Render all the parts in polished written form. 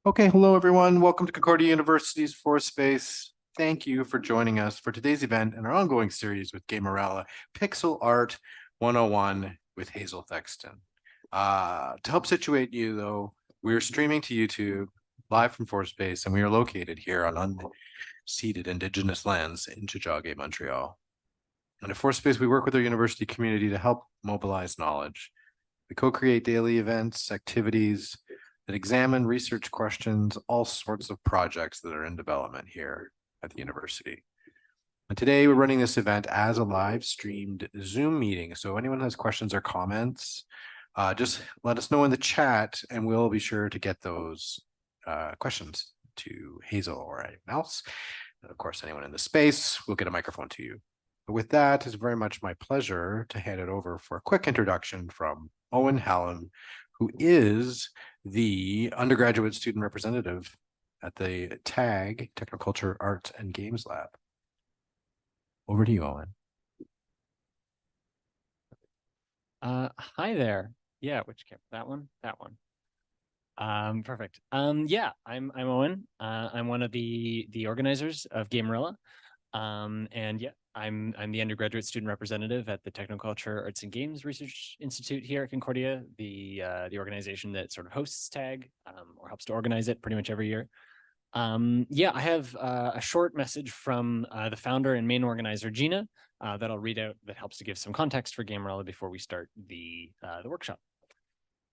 Okay, hello everyone. Welcome to Concordia University's Force Space. Thank you for joining us for today's event and our ongoing series with GAMERella, Pixel Art 101 with Hazel Thexton. To help situate you though, we're streaming to YouTube live from Force Space, and we are located here on unceded Indigenous lands in Tiohtià:ke, Montreal. And at Force Space, we work with our university community to help mobilize knowledge. We co-create daily events, activities that examine research questions, all sorts of projects that are in development here at the university. And today we're running this event as a live streamed Zoom meeting. So if anyone has questions or comments, just let us know in the chat and we'll be sure to get those questions to Hazel or anyone else. And of course, anyone in the space, we'll get a microphone to you. But with that, it's very much my pleasure to hand it over for a quick introduction from Owen Hallam, who is the undergraduate student representative at the TAG, Technoculture, Arts, and Games Lab. Over to you, Owen. Hi there. Yeah, which camera? That one? That one. Perfect. Yeah, I'm Owen. I'm one of the organizers of GAMERella. And yeah, I'm the undergraduate student representative at the Technoculture Arts and Games Research Institute here at Concordia, the organization that sort of hosts TAG or helps to organize it pretty much every year. Yeah, I have a short message from the founder and main organizer, Gina, that I'll read out that helps to give some context for GAMERella before we start the workshop.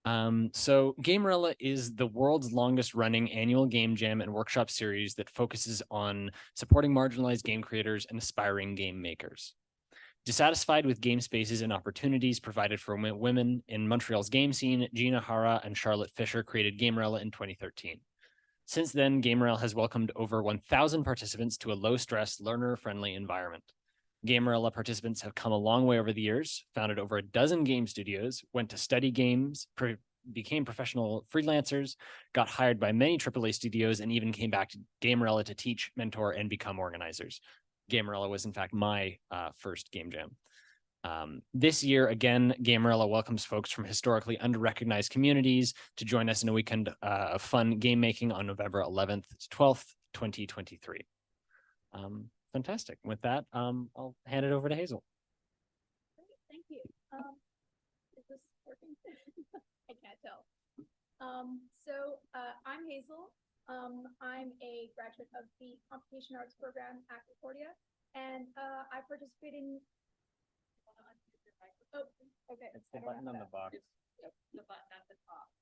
So GAMERella is the world's longest running annual game jam and workshop series that focuses on supporting marginalized game creators and aspiring game makers. Dissatisfied with game spaces and opportunities provided for women in Montreal's game scene, Gina Hara and Charlotte Fisher created GAMERella in 2013. Since then, GAMERella has welcomed over 1,000 participants to a low-stress, learner-friendly environment. GAMERella participants have come a long way over the years, founded over a dozen game studios, went to study games, became professional freelancers, got hired by many AAA studios, and even came back to GAMERella to teach, mentor, and become organizers. GAMERella was, in fact, my first game jam. This year, again, GAMERella welcomes folks from historically under-recognized communities to join us in a weekend of fun game making on November 11th to 12th, 2023. Fantastic. With that, I'll hand it over to Hazel. Great, thank you. Is this working? I can't tell. I'm Hazel. I'm a graduate of the Computation Arts program at Concordia, and I participate in. Oh, okay. It's the button on the box. Yep, the button at the top.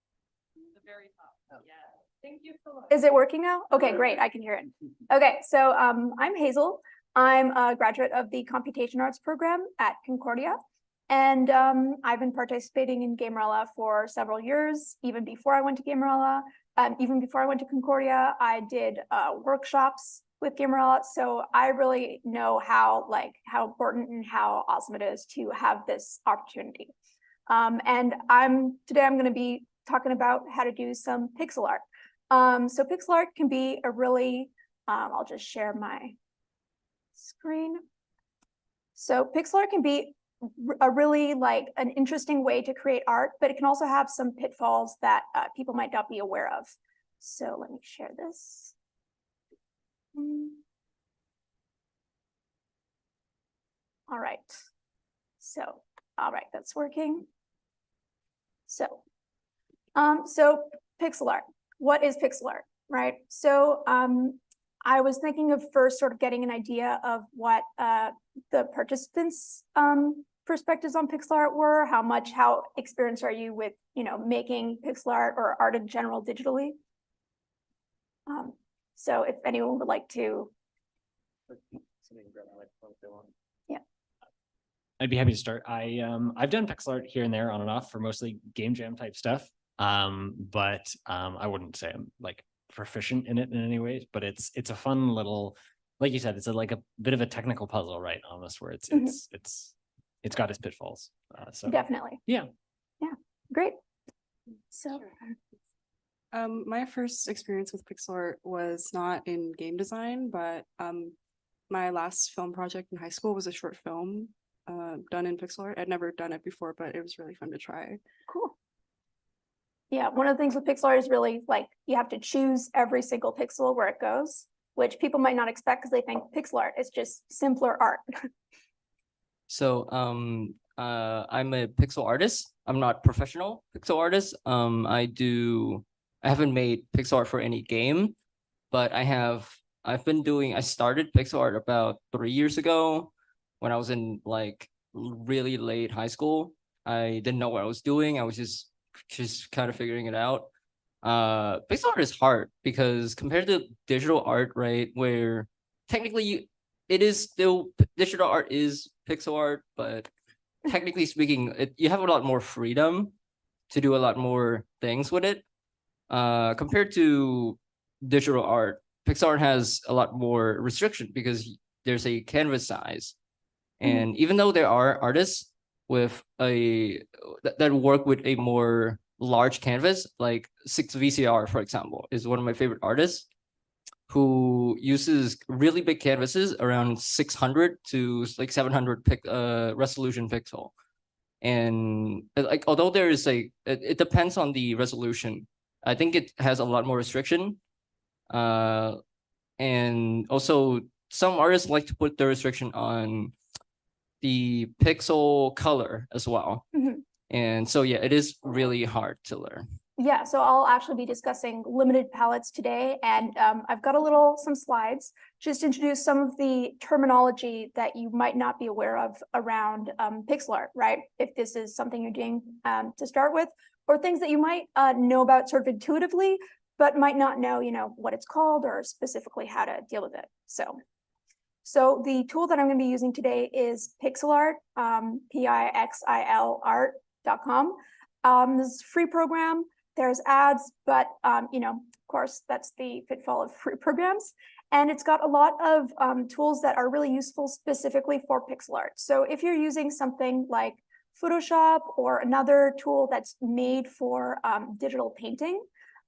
The very top. Oh. Yeah. Thank you so much. Is it working now? Okay, great. I can hear it. Okay, so I'm Hazel. I'm a graduate of the Computation Arts program at Concordia. And I've been participating in GAMERella for several years, even before I went to GAMERella. Even before I went to Concordia, I did workshops with GAMERella. So I really know how important and how awesome it is to have this opportunity. And today I'm going to be talking about how to do some pixel art. So pixel art can be a really, I'll just share my screen. So pixel art can be a really an interesting way to create art, but it can also have some pitfalls that people might not be aware of. So let me share this. All right. So, all right, that's working. So pixel art. What is pixel art, right? So I was thinking of first sort of getting an idea of what the participants' perspectives on pixel art were. How experienced are you with making pixel art or art in general digitally? So if anyone would like to. Yeah. I'd be happy to start. I've done pixel art here and there on and off for mostly game jam type stuff. But I wouldn't say I'm proficient in it in any way, but it's a fun little, like you said, it's a bit of a technical puzzle, right? Almost where it's got its pitfalls. So definitely. Yeah. Great. So my first experience with pixel art was not in game design, but my last film project in high school was a short film done in pixel art. I'd never done it before, but it was really fun to try. Cool. Yeah, one of the things with pixel art is really like you have to choose every single pixel where it goes, which people might not expect because they think pixel art is just simpler art. So I'm a pixel artist. I'm not professional pixel artist. I haven't made pixel art for any game, but I started pixel art about 3 years ago when I was in like really late high school. I didn't know what I was doing. I was just kind of figuring it out. Pixel art is hard because compared to digital art, right, where technically it is still digital art is pixel art, but technically speaking, you have a lot more freedom to do a lot more things with it. Compared to digital art, pixel art has a lot more restriction because there's a canvas size. And even though there are artists with that work with a more large canvas, like 6VCR, for example, is one of my favorite artists who uses really big canvases around 600 to like 700 resolution pixel. And like, although there is it depends on the resolution. I think it has a lot more restriction. And also some artists like to put the restriction on the pixel color as well. And so, yeah, it is really hard to learn. Yeah, so I'll actually be discussing limited palettes today, and I've got some slides just to introduce some of the terminology that you might not be aware of around pixel art, right? If this is something you're doing to start with, or things that you might know about sort of intuitively, but might not know, what it's called or specifically how to deal with it. So the tool that I'm going to be using today is PixelArt, PIXIL art.com. This is a free program. There's ads, but of course, that's the pitfall of free programs. And it's got a lot of tools that are really useful specifically for pixel art. So if you're using something like Photoshop or another tool that's made for digital painting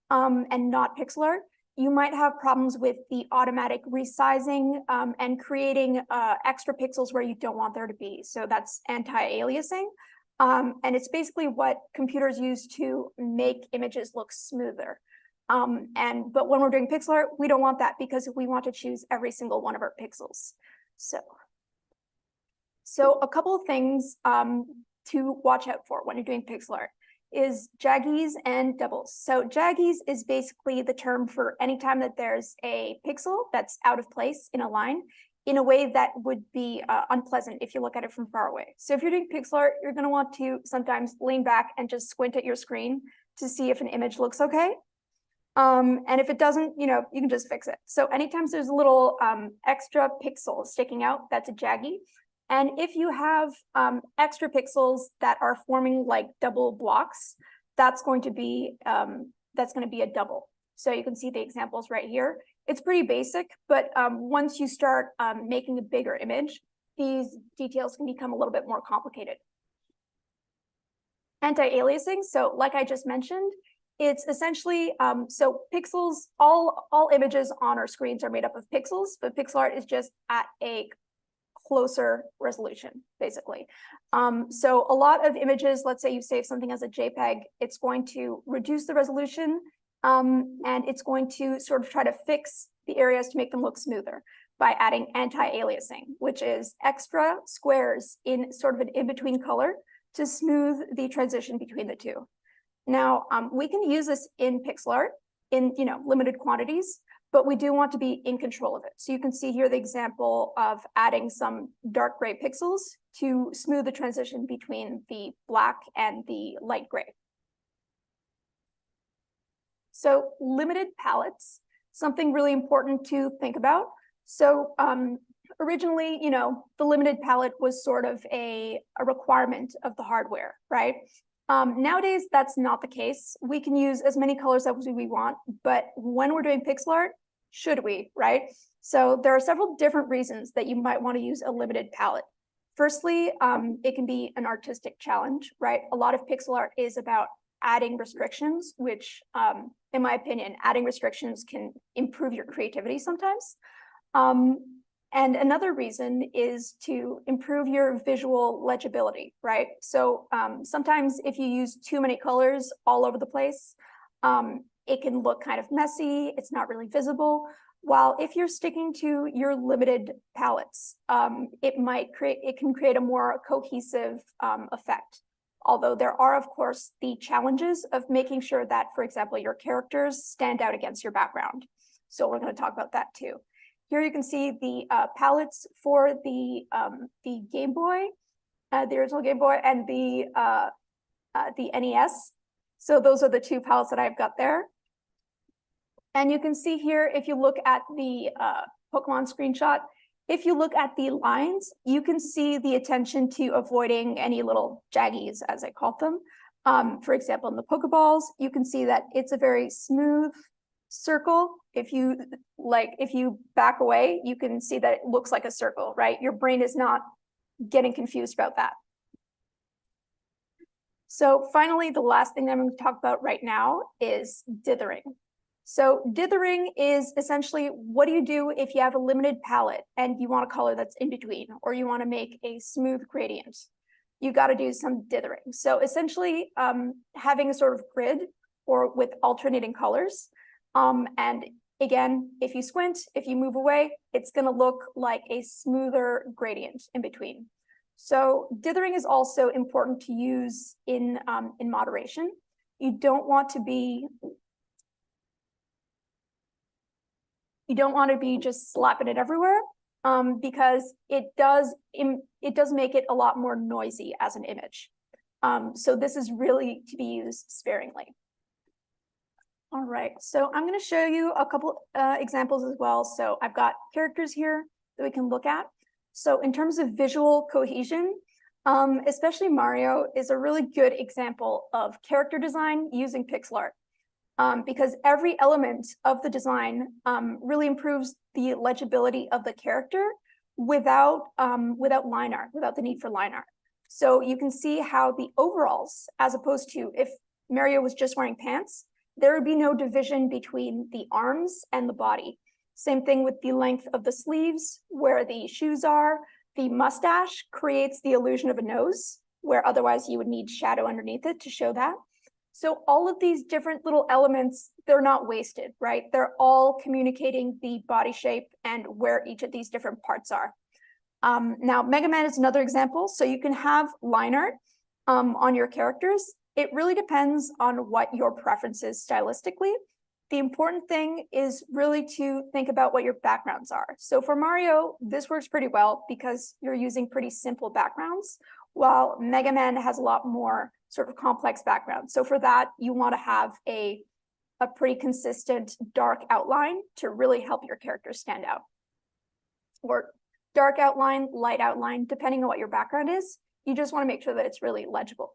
and not pixel art, you might have problems with the automatic resizing and creating extra pixels where you don't want there to be. So that's anti-aliasing. And it's basically what computers use to make images look smoother. But when we're doing pixel art, we don't want that because we want to choose every single one of our pixels. So a couple of things to watch out for when you're doing pixel art is jaggies and doubles. So jaggies is basically the term for any time that there's a pixel that's out of place in a line in a way that would be unpleasant if you look at it from far away. So if you're doing pixel art, you're going to want to sometimes lean back and just squint at your screen to see if an image looks okay. And if it doesn't, you can just fix it. So anytime there's a little extra pixel sticking out, that's a jaggy. And if you have extra pixels that are forming like double blocks, that's going to be a double. So you can see the examples right here. It's pretty basic, but once you start making a bigger image, these details can become a little bit more complicated. Anti-aliasing, so like I just mentioned, it's essentially, so pixels, all images on our screens are made up of pixels, but pixel art is just at a closer resolution, basically. So a lot of images, let's say you save something as a JPEG, it's going to reduce the resolution and it's going to sort of try to fix the areas to make them look smoother by adding anti-aliasing, which is extra squares in sort of an in-between color to smooth the transition between the two. Now, we can use this in pixel art in limited quantities, but we do want to be in control of it. So you can see here the example of adding some dark gray pixels to smooth the transition between the black and the light gray. So limited palettes, something really important to think about. So originally, the limited palette was sort of a requirement of the hardware, right? Nowadays, that's not the case. We can use as many colors as we want, but when we're doing pixel art, should we, right? So there are several different reasons that you might want to use a limited palette. Firstly, it can be an artistic challenge, right? A lot of pixel art is about adding restrictions, which, in my opinion, adding restrictions can improve your creativity sometimes. And another reason is to improve your visual legibility, right? So sometimes if you use too many colors all over the place, it can look kind of messy. It's not really visible. While if you're sticking to your limited palettes, it can create a more cohesive effect. Although there are, of course, the challenges of making sure that, for example, your characters stand out against your background. So we're going to talk about that too. Here you can see the palettes for the Game Boy, the original Game Boy, and the NES. So those are the two palettes that I've got there. And you can see here, if you look at the Pokemon screenshot, if you look at the lines, you can see the attention to avoiding any little jaggies, as I call them. For example, in the Pokeballs, you can see that it's a very smooth circle. If you back away, you can see that it looks like a circle, right? Your brain is not getting confused about that. So finally, the last thing that I'm going to talk about right now is dithering. So dithering is essentially, what do you do if you have a limited palette and you want a color that's in between, or you want to make a smooth gradient? You got to do some dithering. So essentially, having a sort of grid or with alternating colors. And again, if you squint, if you move away, it's going to look like a smoother gradient in between. So dithering is also important to use in moderation. You don't want to be just slapping it everywhere, because it does make it a lot more noisy as an image. So this is really to be used sparingly. All right, so I'm going to show you a couple examples as well. So I've got characters here that we can look at. So in terms of visual cohesion, especially Mario is a really good example of character design using pixel art, because every element of the design really improves the legibility of the character without line art, without the need for line art. So you can see how the overalls, as opposed to if Mario was just wearing pants, there would be no division between the arms and the body. Same thing with the length of the sleeves, where the shoes are. The mustache creates the illusion of a nose, where otherwise you would need shadow underneath it to show that. So all of these different little elements, they're not wasted, right? They're all communicating the body shape and where each of these different parts are. Now, Mega Man is another example. So you can have line art on your characters. It really depends on what your preference is stylistically. The important thing is really to think about what your backgrounds are. So for Mario, this works pretty well because you're using pretty simple backgrounds, while Mega Man has a lot more sort of complex backgrounds. So for that, you want to have a pretty consistent dark outline to really help your character stand out. Or dark outline, light outline, depending on what your background is. You just want to make sure that it's really legible.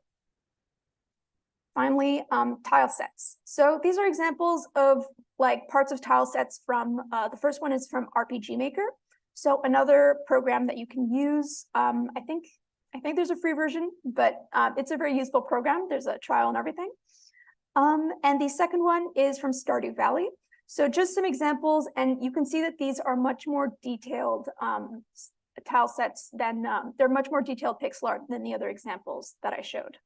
Finally, tile sets. So these are examples of like parts of tile sets from, the first one is from RPG Maker. So another program that you can use, I think there's a free version, but it's a very useful program. There's a trial and everything. And the second one is from Stardew Valley. So just some examples, and you can see that these are much more detailed tile sets than, they're much more detailed pixel art than the other examples that I showed.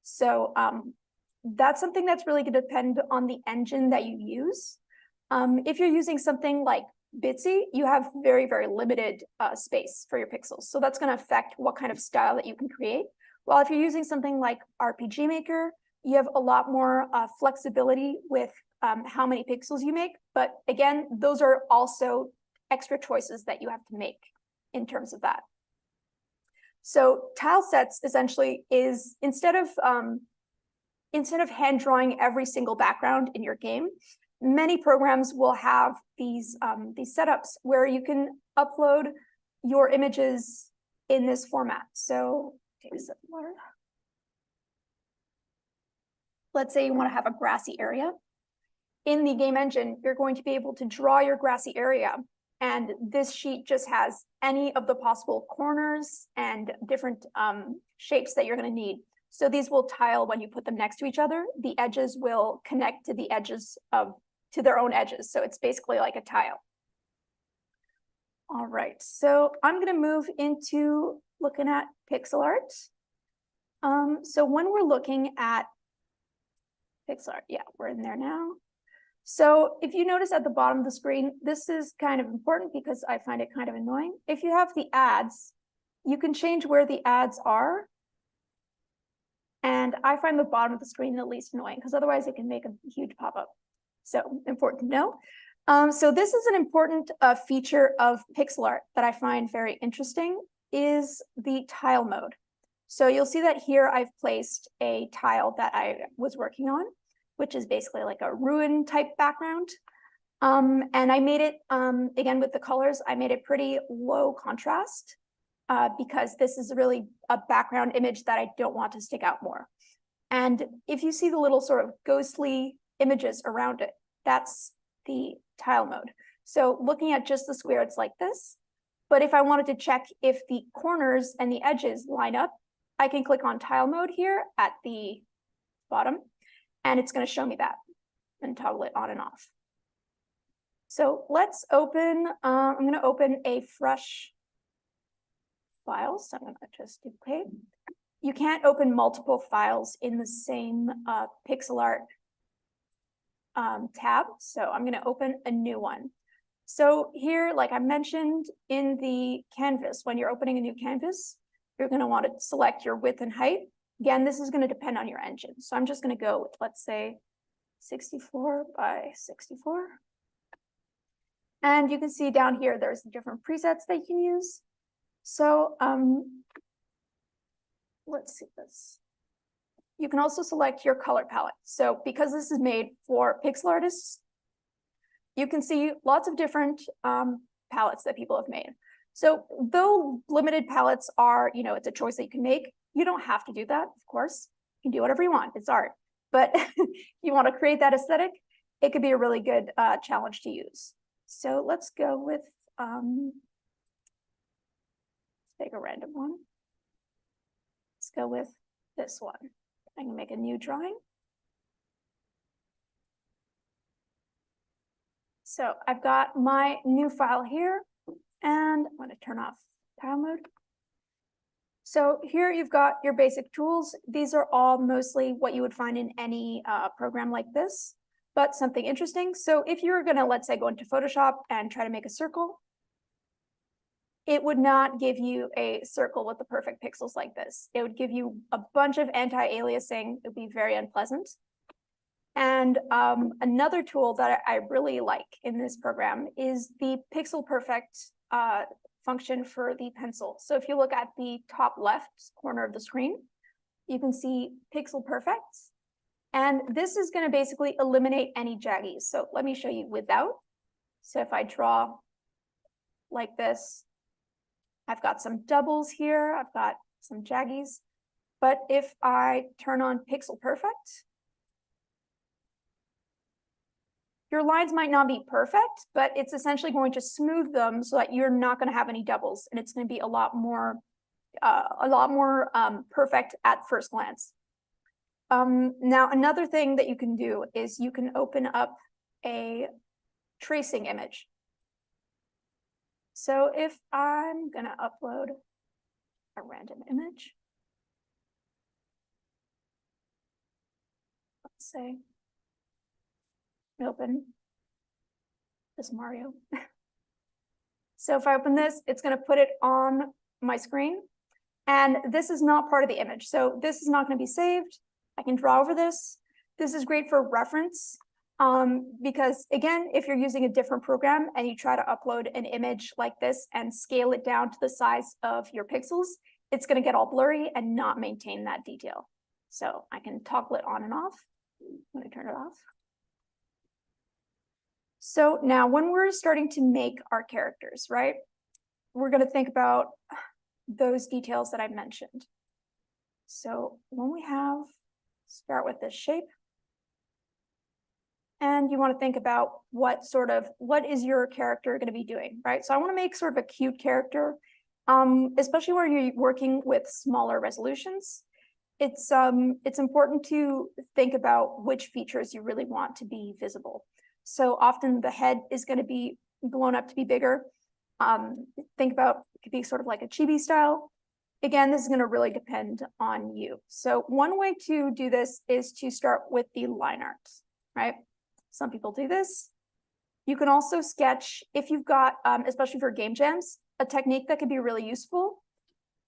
So that's something that's really going to depend on the engine that you use. If you're using something like Bitsy, you have very, very limited space for your pixels. So that's going to affect what kind of style that you can create. While if you're using something like RPG Maker, you have a lot more flexibility with how many pixels you make. But again, those are also extra choices that you have to make in terms of that. So tile sets essentially is instead of hand drawing every single background in your game, many programs will have these setups where you can upload your images in this format. So take a sip of water. Let's say you want to have a grassy area. In the game engine, you're going to be able to draw your grassy area. And this sheet just has any of the possible corners and different shapes that you're going to need. So these will tile when you put them next to each other. The edges will connect to the edges to their own edges. So it's basically like a tile. All right, so I'm gonna move into looking at pixel art. So when we're looking at pixel art, yeah, we're in there now. So if you notice at the bottom of the screen, this is kind of important because I find it kind of annoying. If you have the ads, you can change where the ads are. And I find the bottom of the screen the least annoying because otherwise it can make a huge pop-up. So important to know. So this is an important feature of pixel art that I find very interesting is the tile mode. So you'll see that here I've placed a tile that I was working on, which is basically like a ruin type background. And I made it, again, with the colors, I made it pretty low contrast because this is really a background image that I don't want to stick out more. And if you see the little sort of ghostly images around it, that's the tile mode. So looking at just the square, it's like this. But if I wanted to check if the corners and the edges line up, I can click on tile mode here at the bottom, and it's going to show me that and toggle it on and off. So let's open, I'm going to open a fresh file. So I'm going to just duplicate. You can't open multiple files in the same pixel art tab. So I'm going to open a new one. So here, like I mentioned in the canvas, when you're opening a new canvas, you're going to want to select your width and height. Again, this is going to depend on your engine. So I'm just going to go with, let's say, 64 by 64. And you can see down here, there's different presets that you can use. So let's see this. You can also select your color palette. So because this is made for pixel artists, you can see lots of different palettes that people have made. So though limited palettes are, it's a choice that you can make, you don't have to do that, of course. You can do whatever you want, it's art. But if you want to create that aesthetic, it could be a really good challenge to use. So let's go with, let's take a random one. Let's go with this one. I can make a new drawing. So I've got my new file here, and I'm going to turn off tile mode. So here you've got your basic tools. These are all mostly what you would find in any program like this, but something interesting. So if you were going to, let's say, go into Photoshop and try to make a circle, it would not give you a circle with the perfect pixels like this. It would give you a bunch of anti-aliasing. It would be very unpleasant. And another tool that I really like in this program is the Pixel Perfect function for the pencil. So if you look at the top left corner of the screen, you can see Pixel Perfect. And this is going to basically eliminate any jaggies. So let me show you without. So if I draw like this, I've got some doubles here. I've got some jaggies. But if I turn on Pixel Perfect, your lines might not be perfect, but it's essentially going to smooth them so that you're not going to have any doubles, and it's going to be a lot more perfect at first glance. Now, another thing that you can do is you can open up a tracing image. So if I'm going to upload a random image, let's say, open this Mario. So if I open this, it's going to put it on my screen. And this is not part of the image. So this is not going to be saved. I can draw over this. This is great for reference because, again, if you're using a different program and you try to upload an image like this and scale it down to the size of your pixels, it's going to get all blurry and not maintain that detail. So I can toggle it on and off. I'm going to turn it off. So now when we're starting to make our characters, right, we're going to think about those details that I mentioned. So when we start with this shape, and you want to think about what is your character going to be doing, right? So I want to make sort of a cute character, especially when you're working with smaller resolutions. It's important to think about which features you really want to be visible. So often the head is going to be blown up to be bigger. Think about, it could be sort of like a chibi style. Again, this is going to really depend on you. So one way to do this is to start with the line art, right? Some people do this. You can also sketch, if you've got, especially for game jams, a technique that can be really useful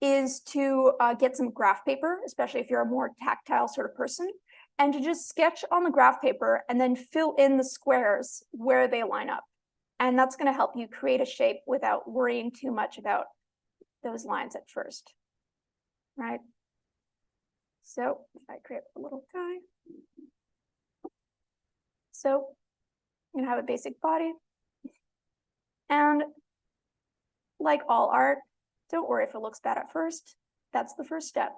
is to get some graph paper, especially if you're a more tactile sort of person, and to just sketch on the graph paper and then fill in the squares where they line up. And that's going to help you create a shape without worrying too much about those lines at first, right? So if I create a little guy, so I'm gonna have a basic body. And like all art, don't worry if it looks bad at first. That's the first step.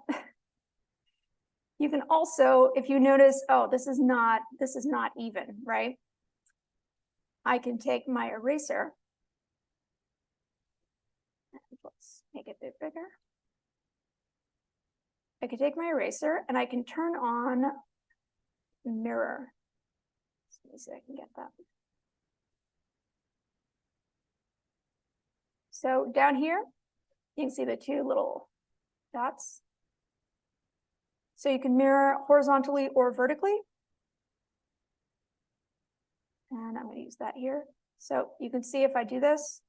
You can also, if you notice, oh, this is not even, right? I can take my eraser. Let's make it a bit bigger. I can take my eraser and I can turn on mirror. Let me see if I can get that. So down here, you can see the two little dots. So you can mirror horizontally or vertically. And I'm going to use that here. So you can see if I do this,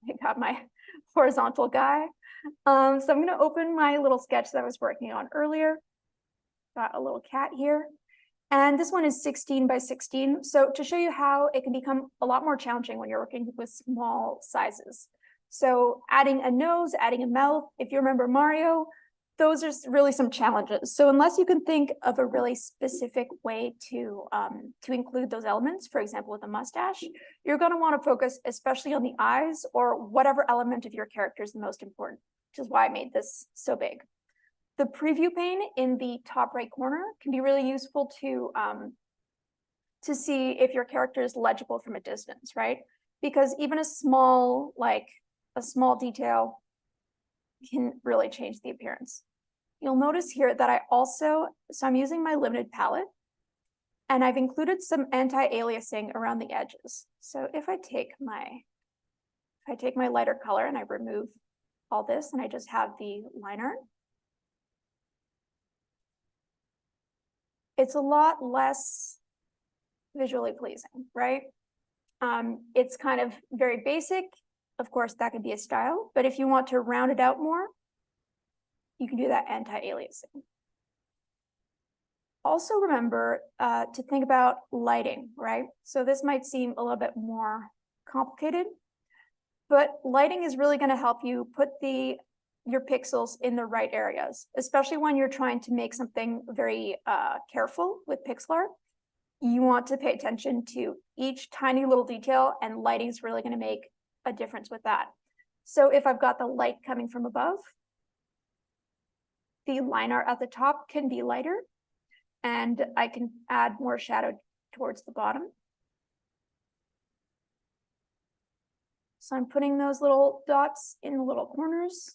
I got my horizontal guy. So I'm going to open my little sketch that I was working on earlier. Got a little cat here. And this one is 16 by 16. So to show you how it can become a lot more challenging when you're working with small sizes. So adding a nose, adding a mouth, if you remember Mario, those are really some challenges. So unless you can think of a really specific way to include those elements, for example, with a mustache, you're going to want to focus especially on the eyes or whatever element of your character is the most important, which is why I made this so big. The preview pane in the top right corner can be really useful to see if your character is legible from a distance, right? Because even a small detail can really change the appearance. You'll notice here that I'm using my limited palette and I've included some anti-aliasing around the edges. So if I take my lighter color and I remove all this and I just have the line art, it's a lot less visually pleasing, right? It's kind of very basic. Of course, that could be a style, but if you want to round it out more, you can do that anti-aliasing. Also remember to think about lighting, right? So this might seem a little bit more complicated, but lighting is really going to help you put your pixels in the right areas, especially when you're trying to make something very careful with pixel art. You want to pay attention to each tiny little detail, and lighting is really going to make a difference with that. So if I've got the light coming from above, the line art at the top can be lighter, and I can add more shadow towards the bottom. So I'm putting those little dots in the little corners.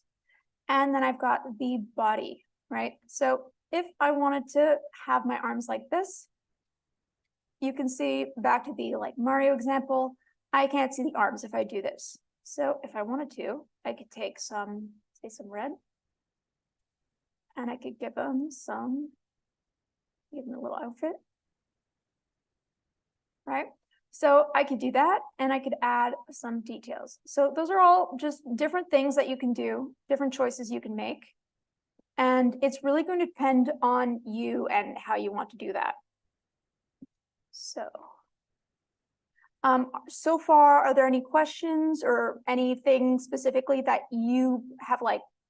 And then I've got the body, right? So if I wanted to have my arms like this, you can see back to the Mario example, I can't see the arms if I do this. So if I wanted to, I could take some red, and I could give them a little outfit, right? So I could do that, and I could add some details. So those are all just different things that you can do, different choices you can make. And it's really going to depend on you and how you want to do that. So far, are there any questions or anything specifically that you have,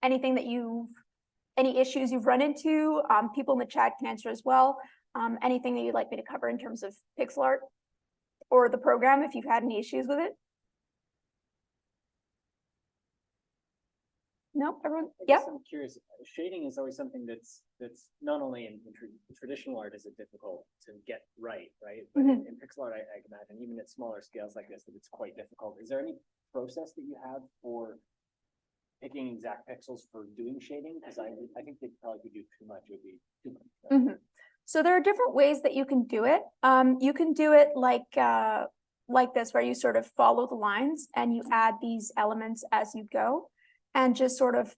any issues you've run into? People in the chat can answer as well. Anything that you'd like me to cover in terms of pixel art or the program, if you've had any issues with it? No, everyone? Yeah. I'm curious. Shading is always something that's not only in traditional art is it difficult to get right? But in pixel art, I can imagine even at smaller scales like this that it's quite difficult. Is there any process that you have for picking exact pixels for doing shading? Because I think they probably could do too much. It would be too much. So there are different ways that you can do it. You can do it like this, where you sort of follow the lines and you add these elements as you go and just sort of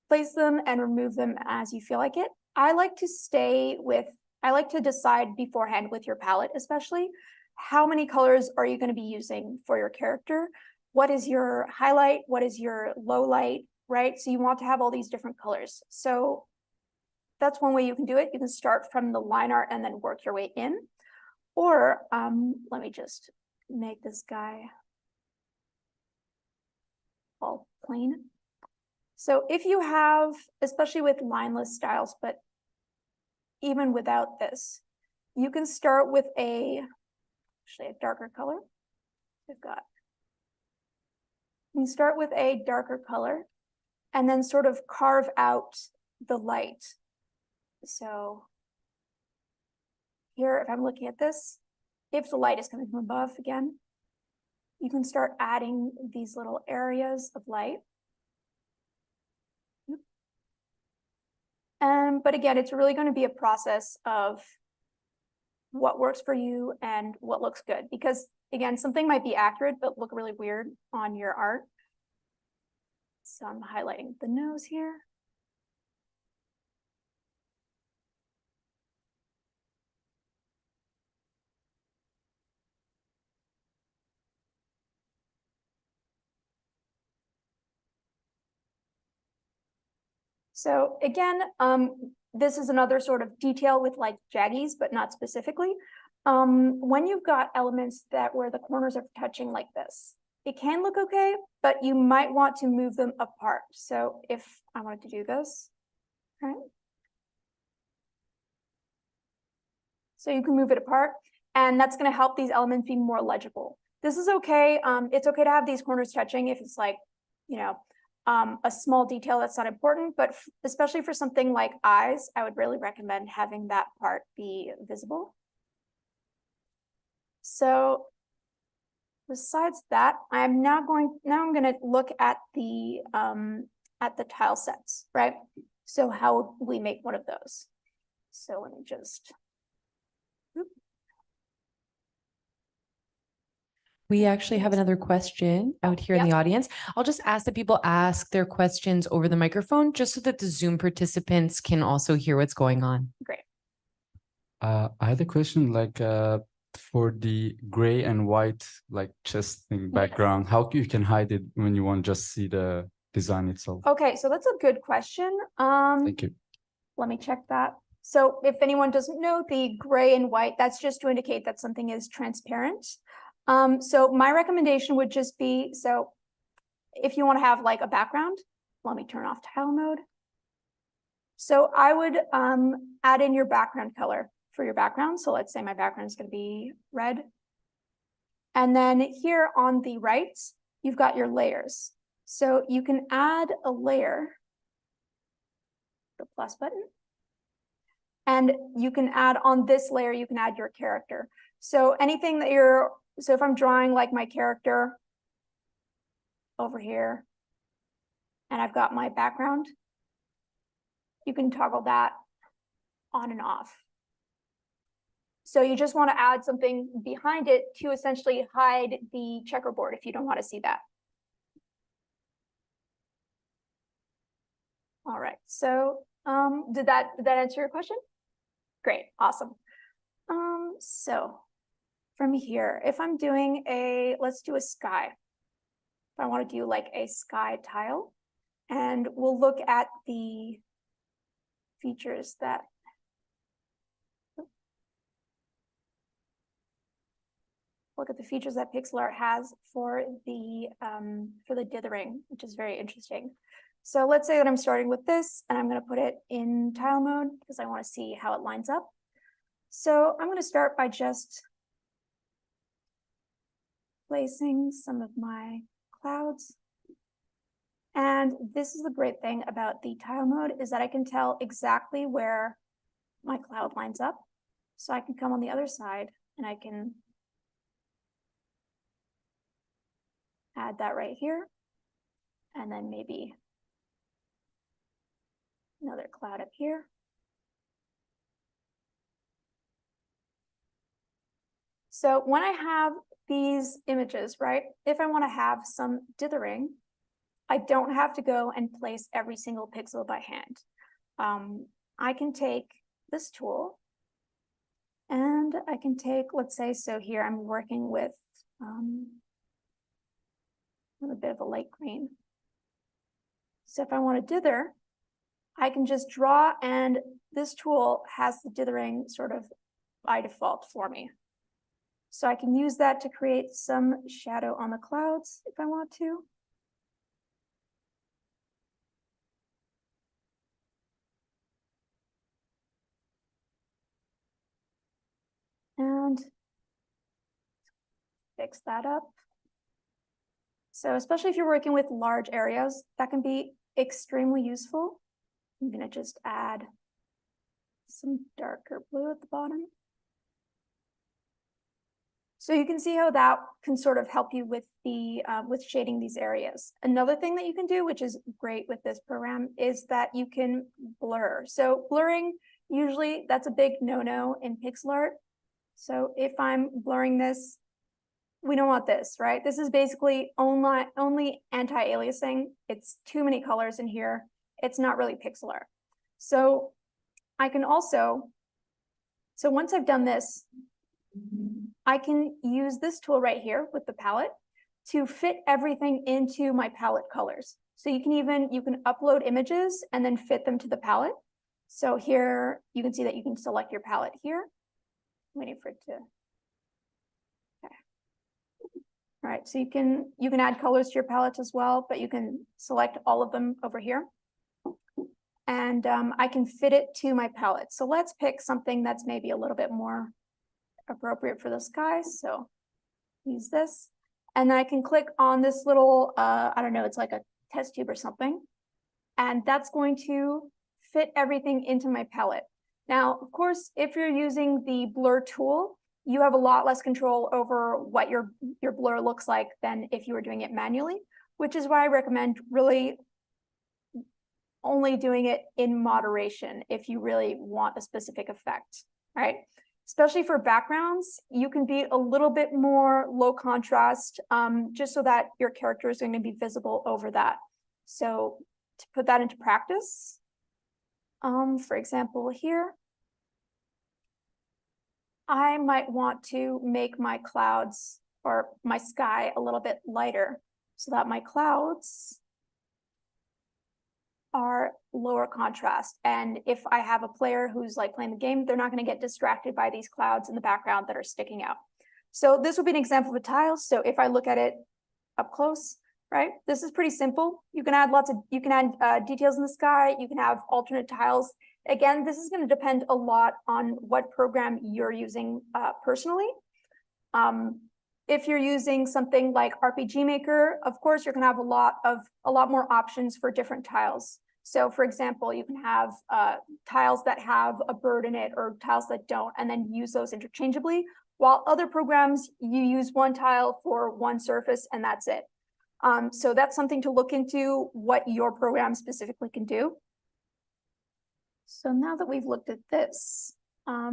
place them and remove them as you feel like it. I like to decide beforehand with your palette, especially, how many colors are you going to be using for your character? What is your highlight? What is your low light, right? So you want to have all these different colors. So that's one way you can do it. You can start from the line art and then work your way in. Or let me just make this guy all plain. So if you have, especially with lineless styles, but even without this, you can start with actually a darker color. We've got, you can start with a darker color and then sort of carve out the light. So here, if I'm looking at this, if the light is coming from above again, you can start adding these little areas of light. But again, it's really going to be a process of what works for you and what looks good. Because again, something might be accurate, but look really weird on your art. So I'm highlighting the nose here. So again, this is another sort of detail with like jaggies, but not specifically. When you've got elements where the corners are touching like this, it can look okay, but you might want to move them apart. So if I wanted to do this, right? So you can move it apart, and that's going to help these elements be more legible. This is okay. It's okay to have these corners touching if it's like, you know, a small detail that's not important, but especially for something like eyes, I would really recommend having that part be visible. So besides that, I'm going to look at the tile sets, right? So how we make one of those. So let me just. We actually have another question out here in the audience. I'll just ask that people ask their questions over the microphone, just so that the Zoom participants can also hear what's going on. Great. I had a question, like for the gray and white, like chest thing background, how you can hide it when you want to just see the design itself? Okay, so that's a good question. Thank you. Let me check that. So if anyone doesn't know, the gray and white, that's just to indicate that something is transparent. So my recommendation would just be, so if you want to have like a background, let me turn off tile mode. So I would add in your background color for your background. So let's say my background is going to be red. And then here on the right, you've got your layers. So you can add a layer, the plus button. And you can add on this layer, you can add your character. So anything that so if I'm drawing like my character over here, and I've got my background, you can toggle that on and off. So you just want to add something behind it to essentially hide the checkerboard if you don't want to see that. All right, so did that answer your question? Great, awesome. So from here, if I'm doing let's do a sky. If I want to do like a sky tile, and we'll look at the features that pixel art has for the dithering, which is very interesting. So let's say that I'm starting with this, and I'm going to put it in tile mode because I want to see how it lines up. So I'm going to start by just placing some of my clouds. And this is the great thing about the tile mode, is that I can tell exactly where my cloud lines up. So I can come on the other side and I can add that right here. And then maybe another cloud up here. So when I have these images, right, if I want to have some dithering, I don't have to go and place every single pixel by hand. I can take this tool and I can take, let's say, so here I'm working with a bit of a light green. So if I want to dither, I can just draw, and this tool has the dithering sort of by default for me. So I can use that to create some shadow on the clouds if I want to. And fix that up. So especially if you're working with large areas, that can be extremely useful. I'm going to just add some darker blue at the bottom. So you can see how that can sort of help you with the with shading these areas. Another thing that you can do, which is great with this program, is that you can blur. So blurring, usually that's a big no-no in pixel art. So if I'm blurring this, we don't want this, right? This is basically only anti-aliasing. It's too many colors in here. It's not really pixel art. So I can also, so once I've done this, I can use this tool right here with the palette to fit everything into my palette colors. So you can upload images and then fit them to the palette. So here you can see that you can select your palette here. I'm waiting for it to. Okay. All right, so you can add colors to your palette as well, but you can select all of them over here. And I can fit it to my palette. So let's pick something that's maybe a little bit more appropriate for the sky. So use this. And then I can click on this little, I don't know, it's like a test tube or something. And that's going to fit everything into my palette. Now, of course, if you're using the blur tool, you have a lot less control over what your blur looks like than if you were doing it manually, which is why I recommend really only doing it in moderation if you really want a specific effect, right? Especially for backgrounds, you can be a little bit more low contrast, just so that your character is going to be visible over that. So to put that into practice, for example, here, I might want to make my clouds or my sky a little bit lighter so that my clouds are lower contrast. And if I have a player who's like playing the game, they're not going to get distracted by these clouds in the background that are sticking out. So this would be an example of a tile. So if I look at it up close, right, this is pretty simple. You can add details in the sky. You can have alternate tiles. Again, this is going to depend a lot on what program you're using personally. If you're using something like RPG Maker, of course, you're going to have a lot more options for different tiles. So for example, you can have tiles that have a bird in it or tiles that don't, and then use those interchangeably. While other programs, you use one tile for one surface and that's it. So that's something to look into, what your program specifically can do. So now that we've looked at this, got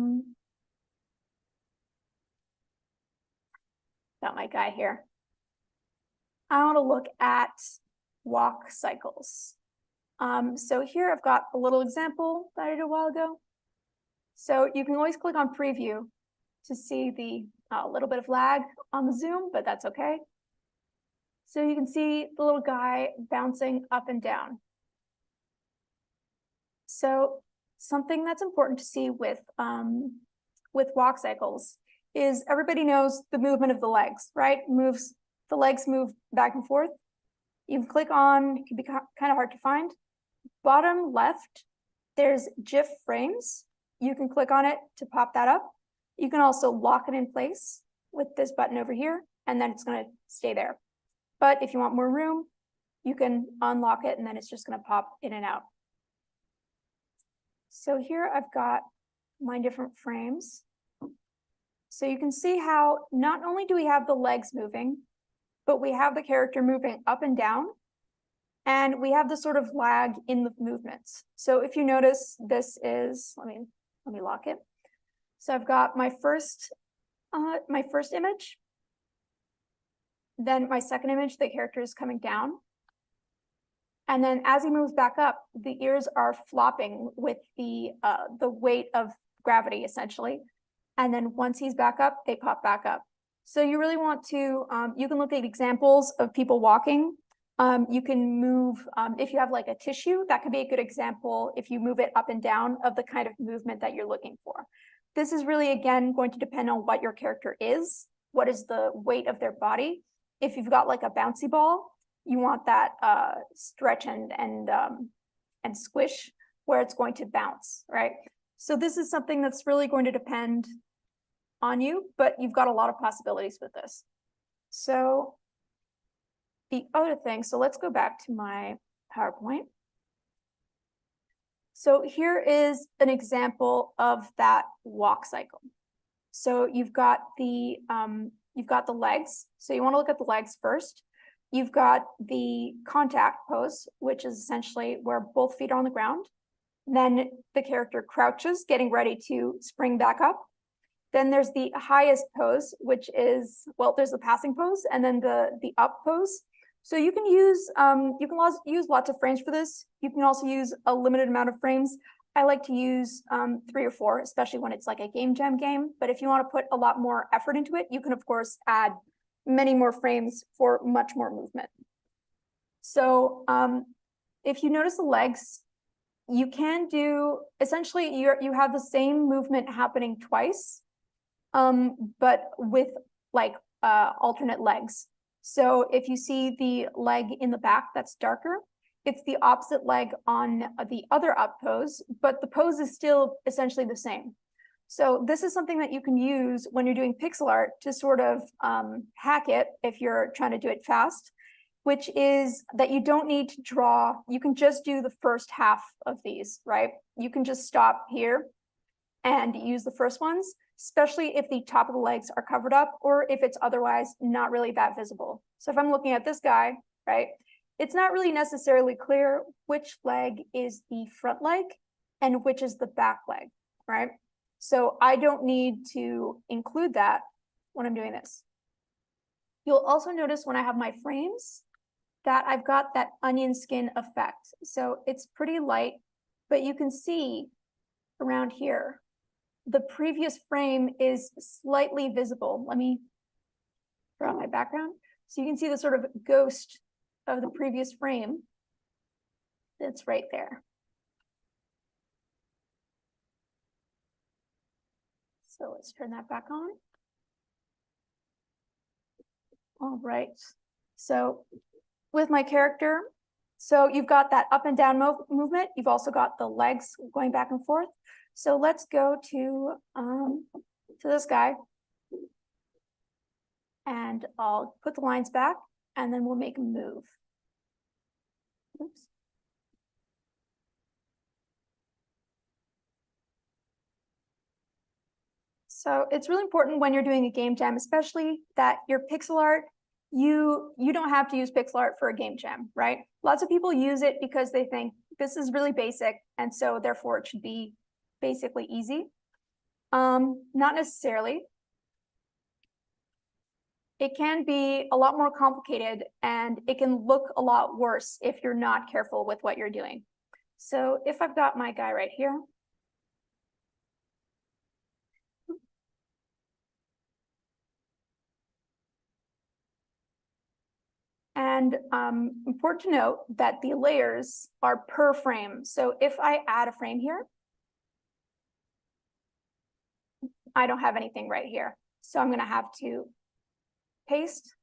my guy here. I want to look at walk cycles. So here I've got a little example that I did a while ago. So you can always click on preview to see the little bit of lag on the zoom, but that's okay. So you can see the little guy bouncing up and down. So something that's important to see with walk cycles is everybody knows the movement of the legs, right? The legs move back and forth. You can click on, it can be kind of hard to find. Bottom left, there's GIF frames. You can click on it to pop that up. You can also lock it in place with this button over here, and then it's going to stay there. But if you want more room, you can unlock it, and then it's just going to pop in and out. So here I've got my different frames. So you can see how not only do we have the legs moving, but we have the character moving up and down, and we have the sort of lag in the movements. So if you notice, this is, let me lock it. So I've got my first my first image. Then my second image, the character is coming down. And then as he moves back up, the ears are flopping with the weight of gravity, essentially. And then once he's back up, they pop back up. So you really want to, you can look at examples of people walking. You can move, if you have like a tissue, that could be a good example if you move it up and down of the kind of movement that you're looking for. This is really, again, going to depend on what your character is. What is the weight of their body? If you've got like a bouncy ball, you want that stretch and squish where it's going to bounce, right? So this is something that's really going to depend on you, but you've got a lot of possibilities with this. So the other thing, so let's go back to my PowerPoint. So here is an example of that walk cycle. So you've got the legs. So you want to look at the legs first. You've got the contact pose, which is essentially where both feet are on the ground. Then the character crouches, getting ready to spring back up. Then there's the highest pose, which is, well, there's the passing pose, and then the up pose. So you can use lots of frames for this. You can also use a limited amount of frames. I like to use 3 or 4, especially when it's like a game jam game. But if you want to put a lot more effort into it, you can of course add many more frames for much more movement. So if you notice the legs, you can do, essentially you have the same movement happening twice, but with like alternate legs. So if you see the leg in the back that's darker, it's the opposite leg on the other up pose, but the pose is still essentially the same. So this is something that you can use when you're doing pixel art to sort of hack it if you're trying to do it fast, which is that you don't need to draw, you can just do the first half of these, right? You can just stop here and use the first ones, especially if the top of the legs are covered up or if it's otherwise not really that visible. So if I'm looking at this guy, right, it's not really necessarily clear which leg is the front leg and which is the back leg, right? So I don't need to include that when I'm doing this. You'll also notice when I have my frames that I've got that onion skin effect. So it's pretty light, but you can see around here, the previous frame is slightly visible. Let me draw out my background. So you can see the sort of ghost of the previous frame that's right there. So let's turn that back on. All right. So with my character, so you've got that up and down movement. You've also got the legs going back and forth. So let's go to this guy. And I'll put the lines back and then we'll make him move. Oops. So it's really important when you're doing a game jam, especially that your pixel art, you don't have to use pixel art for a game jam, right? Lots of people use it because they think this is really basic, and so therefore it should be basically easy. Not necessarily. It can be a lot more complicated and it can look a lot worse if you're not careful with what you're doing. So if I've got my guy right here, and important to note that the layers are per frame. So if I add a frame here, I don't have anything right here. So I'm going to have to paste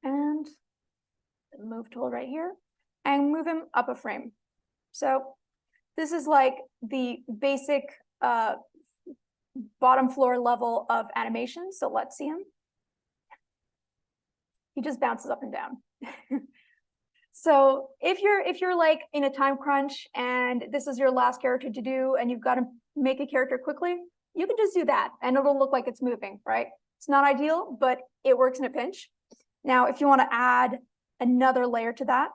and move tool right here and move him up a frame. So this is like the basic bottom floor level of animation. So let's see him. He just bounces up and down. So if you're like in a time crunch and this is your last character to do and you've got to make a character quickly, you can just do that and it'll look like it's moving, right? It's not ideal, but it works in a pinch. Now, if you want to add another layer to that,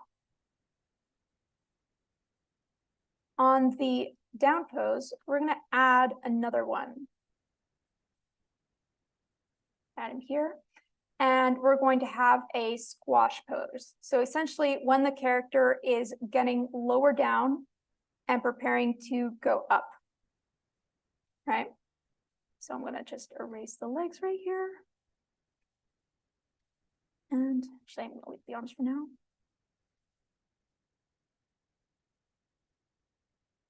on the down pose, we're gonna add another one. Add him here. And we're going to have a squash pose. So essentially when the character is getting lower down and preparing to go up, right? So I'm gonna just erase the legs right here. And actually I'm gonna leave the arms for now.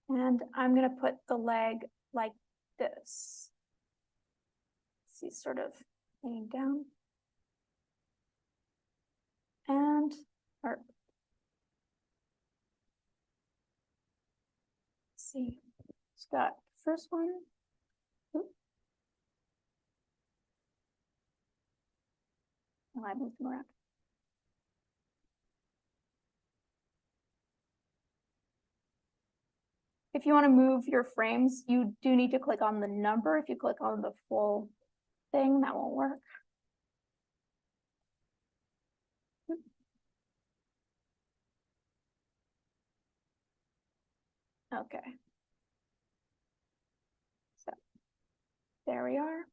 And I'm gonna put the leg like this. See, sort of hanging down. And let's see, it's got the first one. Oop. Oh, I moved them around. If you want to move your frames, you do need to click on the number. If you click on the full thing, that won't work. Okay. So there we are.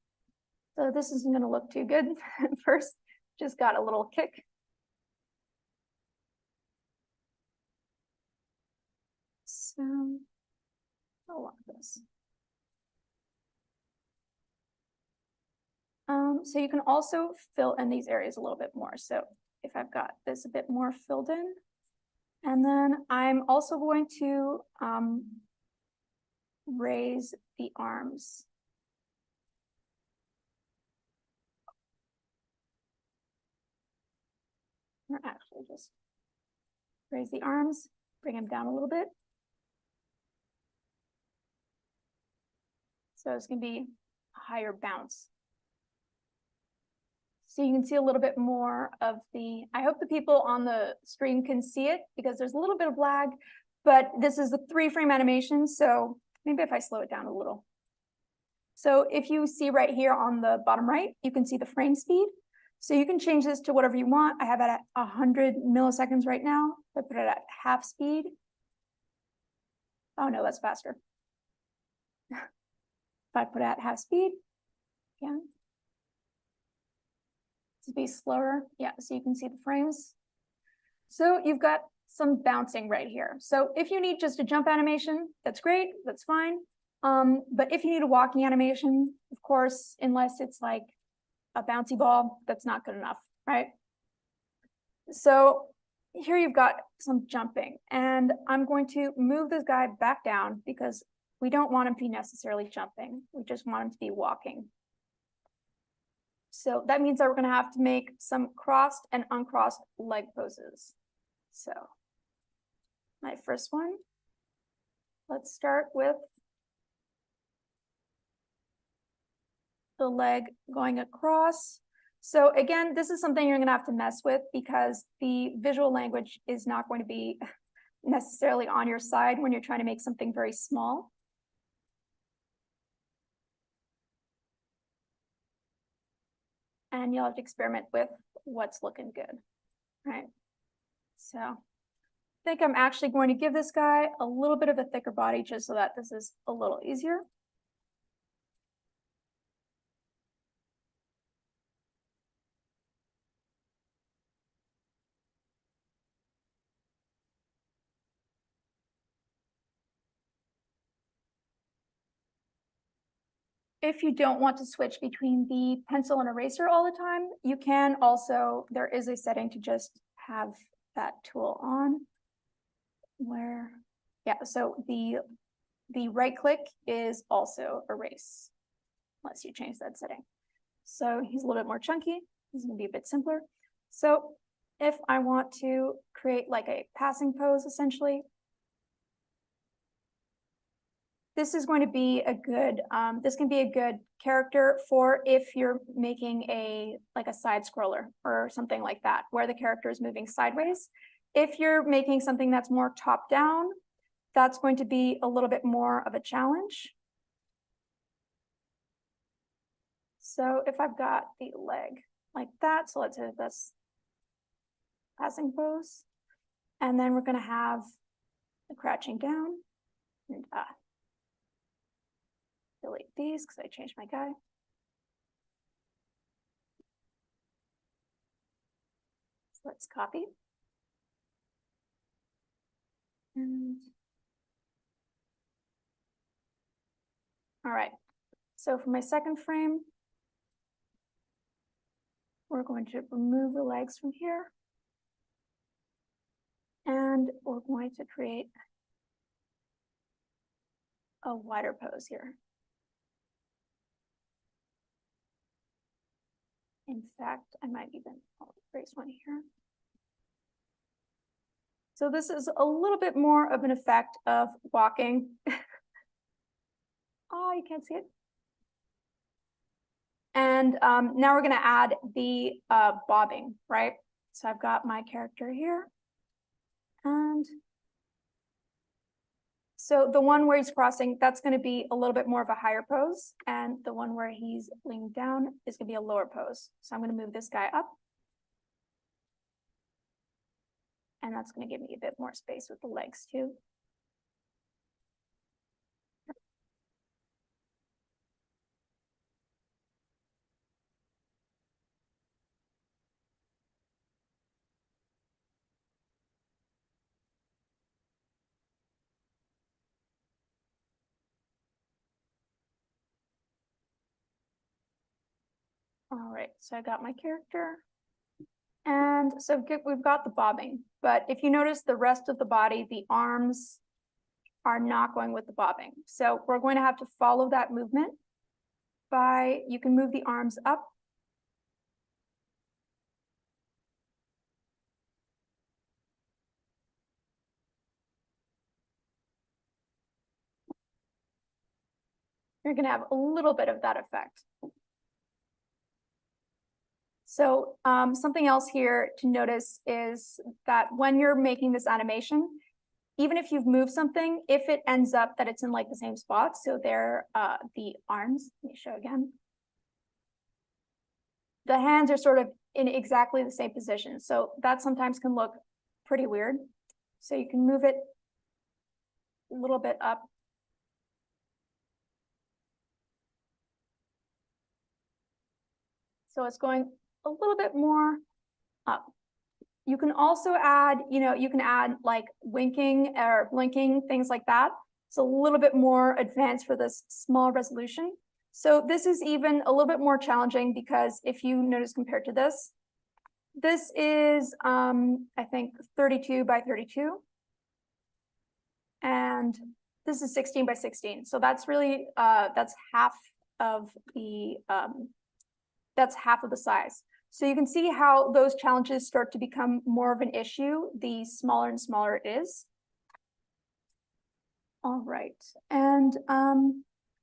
So this isn't going to look too good at first. Just got a little kick. So I'll lock this. So you can also fill in these areas a little bit more. So if I've got this a bit more filled in, and then I'm also going to raise the arms. Or actually just raise the arms, bring them down a little bit. So it's going to be a higher bounce. So you can see a little bit more of the, I hope the people on the stream can see it because there's a little bit of lag, but this is a 3-frame animation. So maybe if I slow it down a little. So if you see right here on the bottom right, you can see the frame speed. So you can change this to whatever you want. I have it at 100 milliseconds right now. I put it at half speed. Oh no, that's faster. If I put it at half speed, yeah. To be slower, yeah, so you can see the frames. So you've got some bouncing right here. So if you need just a jump animation, that's great, that's fine. But if you need a walking animation, of course, unless it's like a bouncy ball, that's not good enough, right? So here you've got some jumping, and I'm going to move this guy back down because we don't want him to be necessarily jumping. We just want him to be walking. So that means that we're going to have to make some crossed and uncrossed leg poses. So my first one, let's start with the leg going across. So again, this is something you're going to have to mess with because the visual language is not going to be necessarily on your side when you're trying to make something very small. And you'll have to experiment with what's looking good, right? So I think I'm actually going to give this guy a little bit of a thicker body just so that this is a little easier. If you don't want to switch between the pencil and eraser all the time, you can also, there is a setting to just have that tool on where, yeah, so the right click is also erase, unless you change that setting. So he's a little bit more chunky. He's gonna be a bit simpler. So if I want to create like a passing pose, essentially, this is going to be a good, this can be a good character for if you're making like a side scroller or something like that, where the character is moving sideways. If you're making something that's more top down, that's going to be a little bit more of a challenge. So if I've got the leg like that, so let's hit this passing pose, and then we're going to have the crouching down and delete these because I changed my guy. So let's copy. And all right. So for my second frame, we're going to remove the legs from here. And we're going to create a wider pose here. In fact, I might even erase one here. So this is a little bit more of an effect of walking. Oh, you can't see it. And now we're going to add the bobbing, right? So I've got my character here. And so the one where he's crossing, that's going to be a little bit more of a higher pose. And the one where he's leaning down is going to be a lower pose. So I'm going to move this guy up. And that's going to give me a bit more space with the legs too. All right, so I got my character. And so we've got the bobbing, but if you notice the rest of the body, the arms are not going with the bobbing. So we're going to have to follow that movement by, you can move the arms up. You're going to have a little bit of that effect. So something else here to notice is that when you're making this animation, even if you've moved something, if it ends up that it's in like the same spot, so they're the arms, let me show again. The hands are sort of in exactly the same position. So that sometimes can look pretty weird. So you can move it a little bit up. So it's going a little bit more up. You can also add, you can add like winking or blinking, things like that. It's a little bit more advanced for this small resolution. So this is even a little bit more challenging because if you notice compared to this, this is, I think 32 by 32. And this is 16 by 16. So that's really, that's half of the size. So you can see how those challenges start to become more of an issue the smaller and smaller it is. All right, and I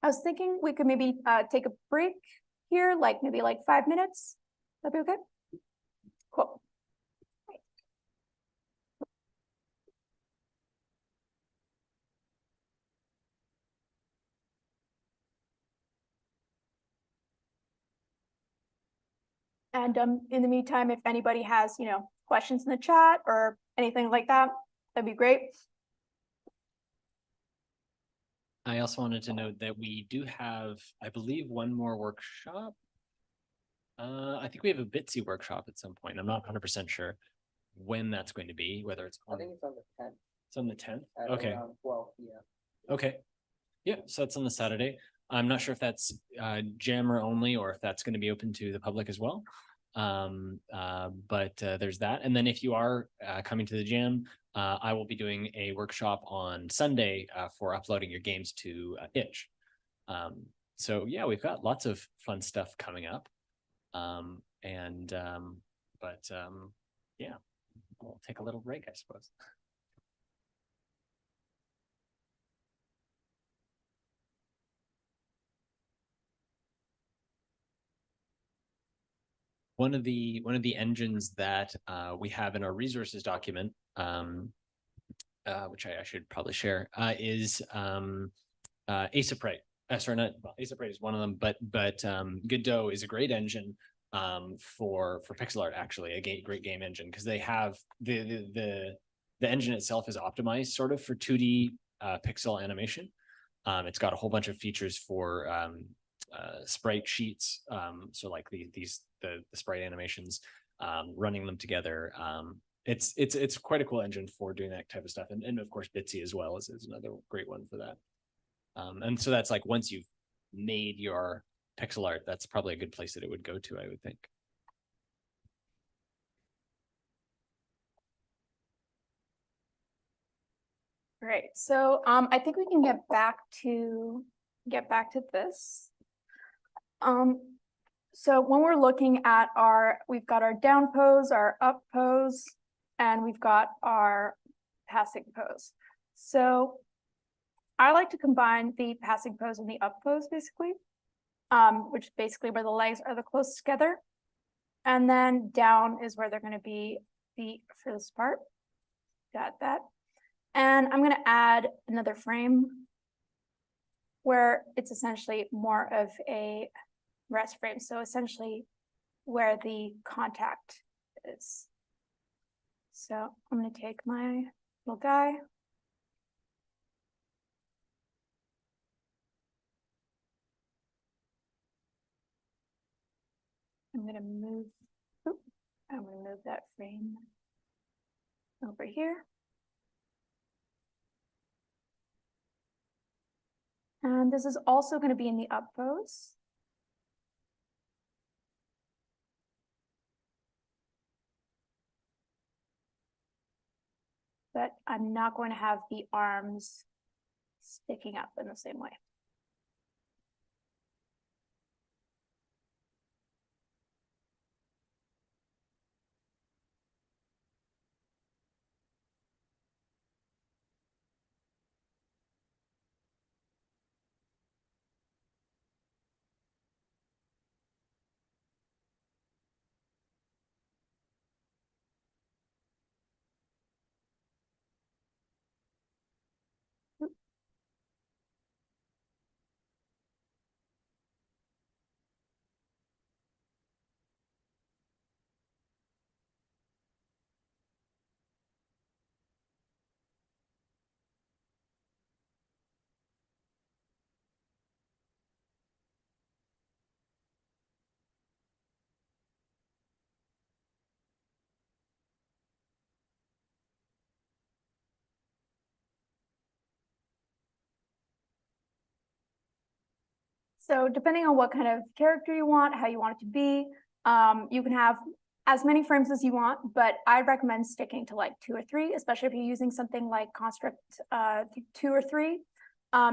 was thinking we could maybe take a break here, like maybe like 5 minutes. That'd be okay? Cool. And in the meantime, if anybody has, questions in the chat or anything like that, that'd be great. I also wanted to note that we do have, I believe, one more workshop. I think we have a Bitsy workshop at some point. I'm not 100% sure when that's going to be, whether it's on. I think it's on the 10th. It's on the 10th? At Okay. around 12 p.m. Okay. Yeah, so that's on the Saturday. I'm not sure if that's Jammer only or if that's going to be open to the public as well. But there's that. And then if you are coming to the Jam, I will be doing a workshop on Sunday for uploading your games to Itch. So yeah, we've got lots of fun stuff coming up. Yeah, we'll take a little break, I suppose. One of the engines that we have in our resources document, which I should probably share, is Asaprite. Sorry, not Asaprite is one of them, but Godot is a great engine for pixel art. Actually, a great game engine because they have the engine itself is optimized sort of for 2D pixel animation. It's got a whole bunch of features for sprite sheets. So like the sprite animations, running them together. It's quite a cool engine for doing that type of stuff. And of course, Bitsy as well is another great one for that. And so that's like once you've made your pixel art, that's probably a good place that it would go to, I would think. Great. So I think we can get back to this. So when we're looking at we've got our down pose, our up pose, and we've got our passing pose. So I like to combine the passing pose and the up pose basically, which is basically where the legs are the closest together. And then down is where they're going to be feet for this part. Got that. And I'm going to add another frame where it's essentially more of a rest frame. So essentially where the contact is. So I'm going to take my little guy. I'm going to move that frame over here. And this is also going to be in the up pose. But I'm not going to have the arms sticking up in the same way. So depending on what kind of character you want, how you want it to be, you can have as many frames as you want, but I recommend sticking to like 2 or 3, especially if you're using something like Construct 2 or 3.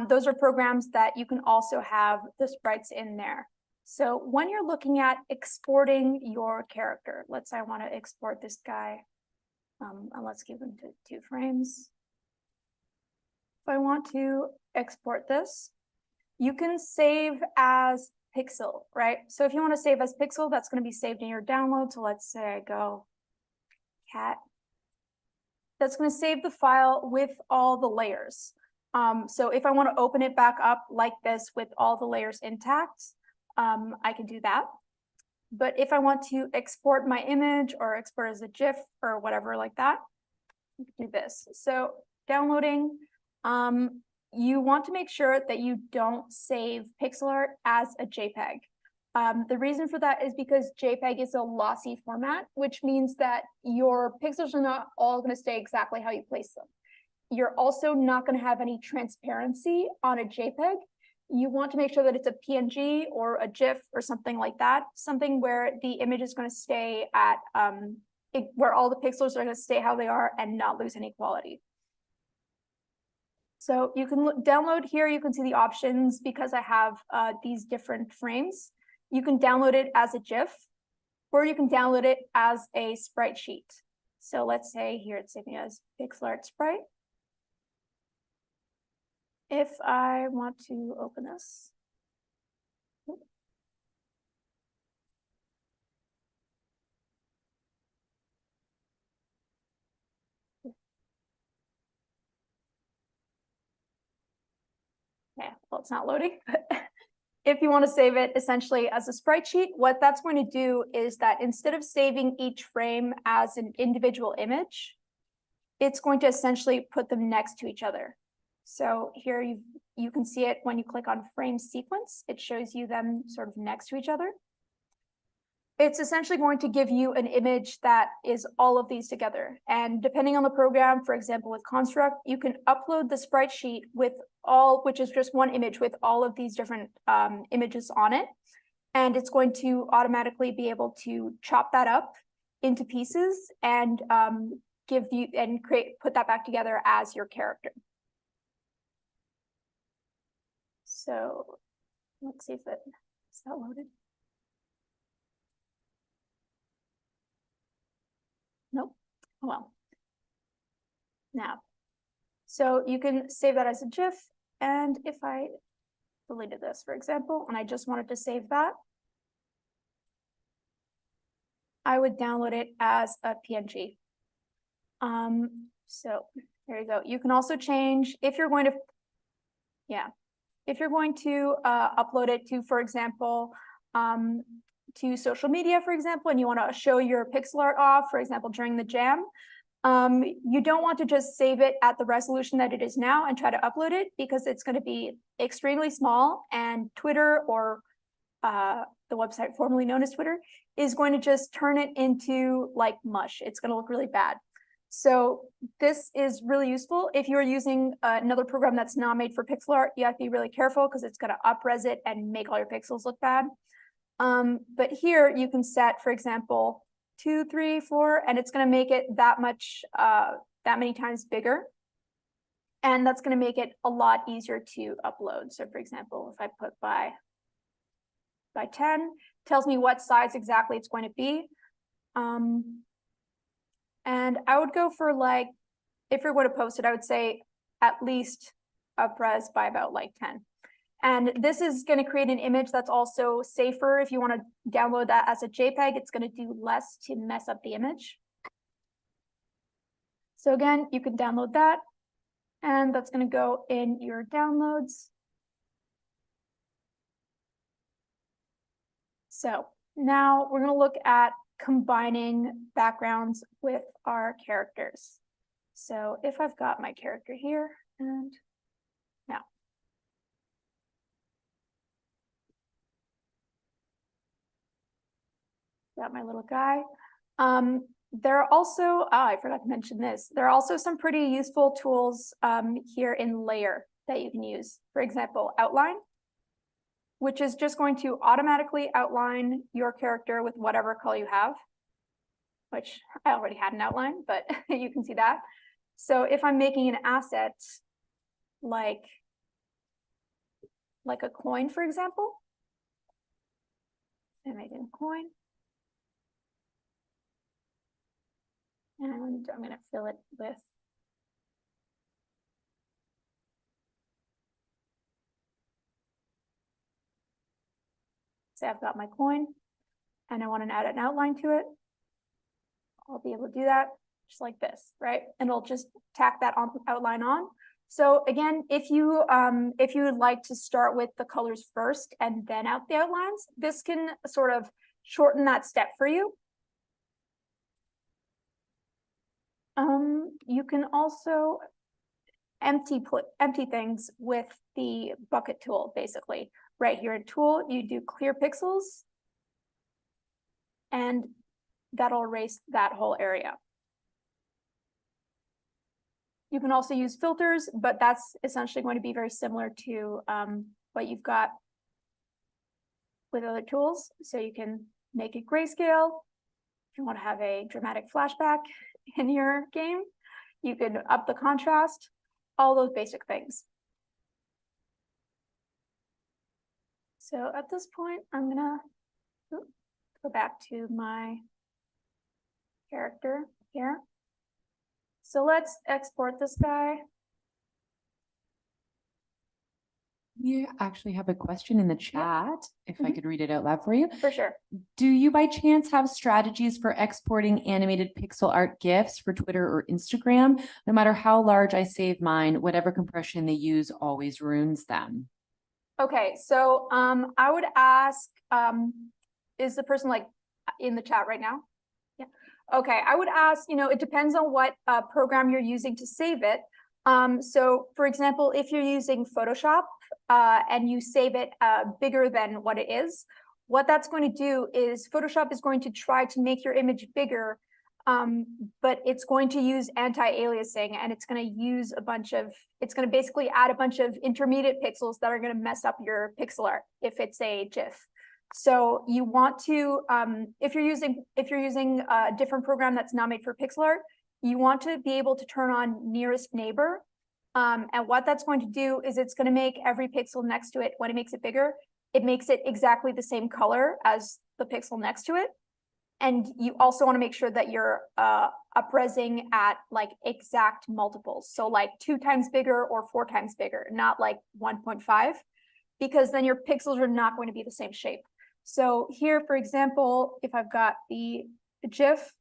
Those are programs that you can also have the sprites in there. So when you're looking at exporting your character, let's say I want to export this guy, and let's give him to 2 frames. If I want to export this, you can save as pixel, right? So if you want to save as pixel, that's going to be saved in your download. So let's say I go cat. That's going to save the file with all the layers. So if I want to open it back up like this with all the layers intact, I can do that. But if I want to export my image or export as a GIF or whatever like that, you can do this. So downloading, you want to make sure that you don't save pixel art as a JPEG. The reason for that is because JPEG is a lossy format, which means that your pixels are not all going to stay exactly how you place them. You're also not going to have any transparency on a JPEG. You want to make sure that it's a PNG or a GIF or something like that, something where the image is going to stay at, where all the pixels are going to stay how they are and not lose any quality. So you can download here, you can see the options because I have these different frames. You can download it as a GIF, or you can download it as a sprite sheet. So let's say here it's saving as pixel art sprite. If I want to open this, yeah, well, it's not loading, but if you want to save it essentially as a sprite sheet, what that's going to do is that instead of saving each frame as an individual image, it's going to essentially put them next to each other. So here you can see it when you click on frame sequence, it shows you them sort of next to each other. It's essentially going to give you an image that is all of these together. And depending on the program, for example, with Construct, you can upload the sprite sheet with which is just one image with all of these different images on it. And it's going to automatically be able to chop that up into pieces and put that back together as your character. So let's see if is that loaded. Nope. Oh well. Now, so you can save that as a GIF. And if I deleted this, for example, and I just wanted to save that, I would download it as a PNG. So there you go. You can also change if you're going to, if you're going to upload it to, for example, to social media, for example, and you want to show your pixel art off, for example, during the jam, you don't want to just save it at the resolution that it is now and try to upload it, because it's going to be extremely small, and Twitter, or the website formerly known as Twitter, is going to just turn it into like mush. It's going to look really bad. So this is really useful. If you're using another program that's not made for pixel art, you have to be really careful because it's going to up-res it and make all your pixels look bad. But here you can set, for example, 2, 3, 4, and it's going to make it that many times bigger. And that's going to make it a lot easier to upload. So for example, if I put by 10, tells me what size exactly it's going to be. And I would go for, like, if you're going to post it, I would say at least up-res by about like 10. And this is going to create an image that's also safer. If you want to download that as a JPEG, it's going to do less to mess up the image. So again, you can download that, and that's going to go in your downloads. So now we're going to look at combining backgrounds with our characters. So if I've got my character here, and now. Got my little guy. There are also, I forgot to mention this. There are also some pretty useful tools here in Layer that you can use. For example, Outline, which is just going to automatically outline your character with whatever color you have, which I already had an outline, but you can see that. So if I'm making an asset like a coin, for example, I'm making a coin. And I'm going to fill it with say I've got my coin and I want to add an outline to it. I'll be able to do that just like this, right? And it'll just tack that outline on. So again, if you would like to start with the colors first and then out the outlines, this can sort of shorten that step for you. You can also empty things with the bucket tool, basically. Right here in Tool, you do clear pixels, and that'll erase that whole area. You can also use filters, but that's essentially going to be very similar to what you've got with other tools. So you can make it grayscale. If you want to have a dramatic flashback in your game, you can up the contrast, all those basic things. So at this point, I'm gonna go back to my character here. So let's export this guy. You actually have a question in the chat, if I could read it out loud for you. For sure. Do you by chance have strategies for exporting animated pixel art GIFs for Twitter or Instagram? No matter how large I save mine, whatever compression they use always ruins them. Okay, so I would ask, is the person like in the chat right now? Yeah. Okay, I would ask, it depends on what program you're using to save it. So for example, if you're using Photoshop and you save it bigger than what it is, what that's going to do is Photoshop is going to try to make your image bigger, but it's going to use anti-aliasing, and it's going to use it's going to basically add a bunch of intermediate pixels that are going to mess up your pixel art if it's a GIF. So you want to, if you're using a different program that's not made for pixel art, you want to be able to turn on nearest neighbor. And what that's going to do is it's going to make every pixel next to it, when it makes it bigger, it makes it exactly the same color as the pixel next to it. And you also want to make sure that you're upresing at like exact multiples. So like 2 times bigger or 4 times bigger, not like 1.5, because then your pixels are not going to be the same shape. So here, for example, if I've got the GIF,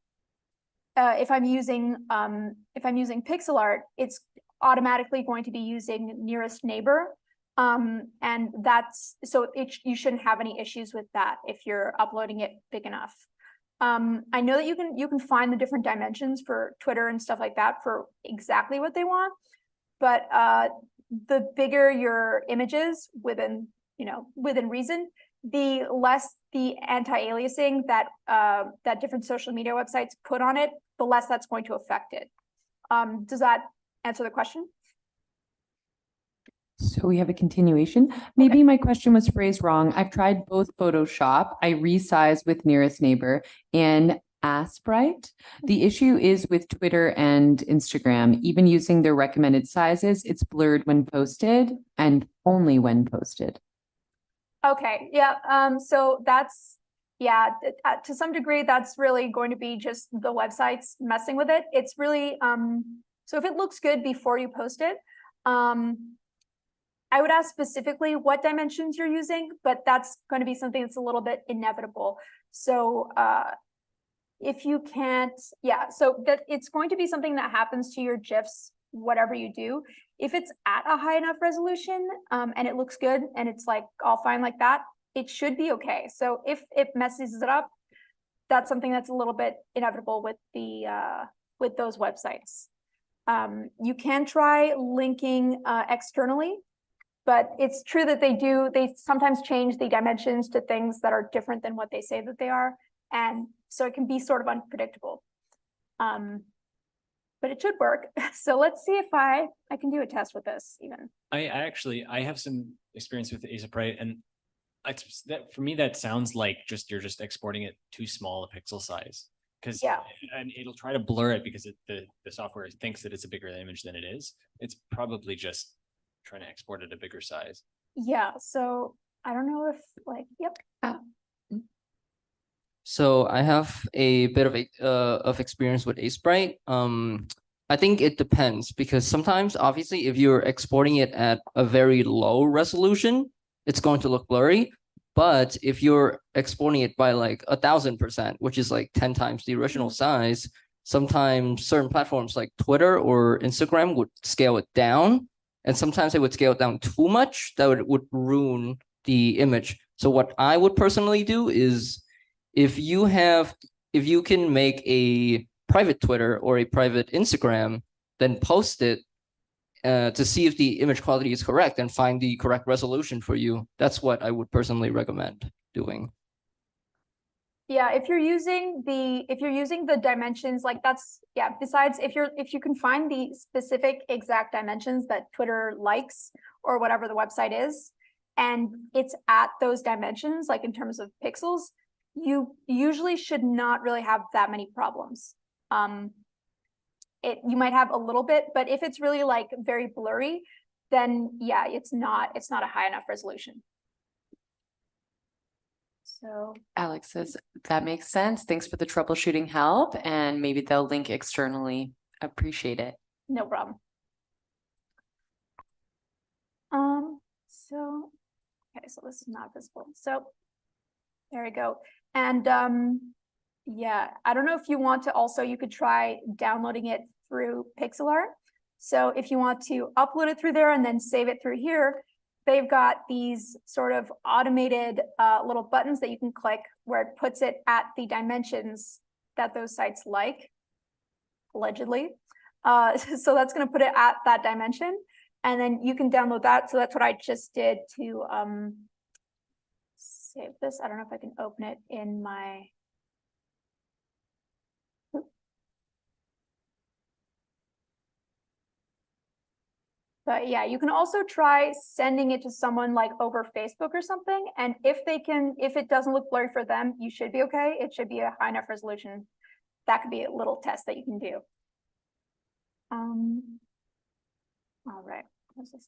if I'm using pixel art, it's automatically going to be using nearest neighbor. And that's, so you shouldn't have any issues with that if you're uploading it big enough. I know that you can find the different dimensions for Twitter and stuff like that for exactly what they want, but the bigger your images within reason, the less the anti-aliasing that that different social media websites put on it, the less that's going to affect it. Does that answer the question? So we have a continuation. Maybe my question was phrased wrong. I've tried both Photoshop. I resize with nearest neighbor and Asprite. The issue is with Twitter and Instagram. Even using their recommended sizes, it's blurred when posted and only when posted. Okay, yeah. So that's, yeah, to some degree, that's really going to be just the websites messing with it. It's really, so if it looks good before you post it, I would ask specifically what dimensions you're using, but that's going to be something that's a little bit inevitable. So if you can't, yeah, so that it's going to be something that happens to your GIFs, whatever you do. If it's at a high enough resolution and it looks good and it's like all fine like that, it should be okay. So if it messes it up, that's something that's a little bit inevitable with the with those websites. You can try linking externally, but it's true that they sometimes change the dimensions to things that are different than what they say that they are. And so it can be sort of unpredictable. But it should work. So let's see if I can do a test with this even. I have some experience with Azaprite, and that for me that sounds like you're just exporting it too small a pixel size, because and it'll try to blur it because the software thinks that it's a bigger image than it is. It's probably just trying to export it a bigger size. Yeah. So I don't know if like, yep. So I have a bit of experience with Aseprite. I think it depends, because sometimes, obviously, if you're exporting it at a very low resolution, it's going to look blurry. But if you're exporting it by like 1000%, which is like 10 times the original size, sometimes certain platforms like Twitter or Instagram would scale it down, and sometimes they would scale it down too much that would ruin the image. So what I would personally do is, if you can make a private Twitter or a private Instagram, then post it to see if the image quality is correct and find the correct resolution for you. That's what I would personally recommend doing. Yeah, if you're using the dimensions, like that's, yeah, besides if you can find the specific exact dimensions that Twitter likes or whatever the website is, and it's at those dimensions, like in terms of pixels, you usually should not really have that many problems. You might have a little bit, but if it's really like very blurry, then yeah, it's not a high enough resolution. So Alex says that makes sense. Thanks for the troubleshooting help, and maybe they'll link externally. Appreciate it. No problem. So okay, so this is not visible. So there we go. And yeah, I don't know if you want to also, you could try downloading it through PixelArt. So if you want to upload it through there and then save it through here, they've got these sort of automated little buttons that you can click where it puts it at the dimensions that those sites like, allegedly. So that's going to put it at that dimension. And then you can download that. So that's what I just did to save this. I don't know if I can open it in my. But yeah, you can also try sending it to someone like over Facebook or something. And if it doesn't look blurry for them, you should be okay. It should be a high enough resolution. That could be a little test that you can do. All right. What's this?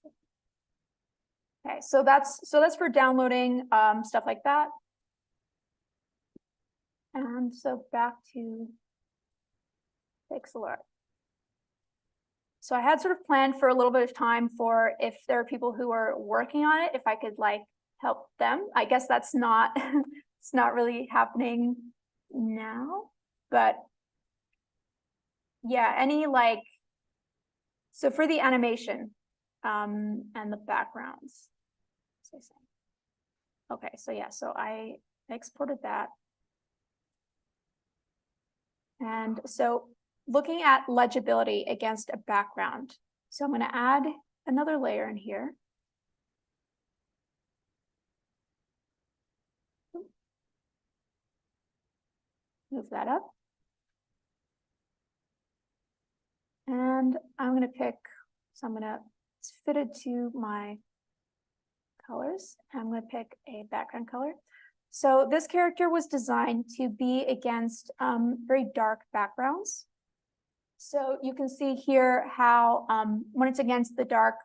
Okay, so that's for downloading stuff like that. And so back to pixel art. So I had sort of planned for a little bit of time for if there are people who are working on it, if I could like help them. I guess that's not it's not really happening now, but yeah, any like, so for the animation and the backgrounds. Okay, so yeah, so I exported that. And so looking at legibility against a background. So I'm going to add another layer in here. Move that up. And I'm going to pick, so I'm going to, it's fitted to my colors. I'm going to pick a background color. So this character was designed to be against very dark backgrounds. So you can see here how when it's against the dark,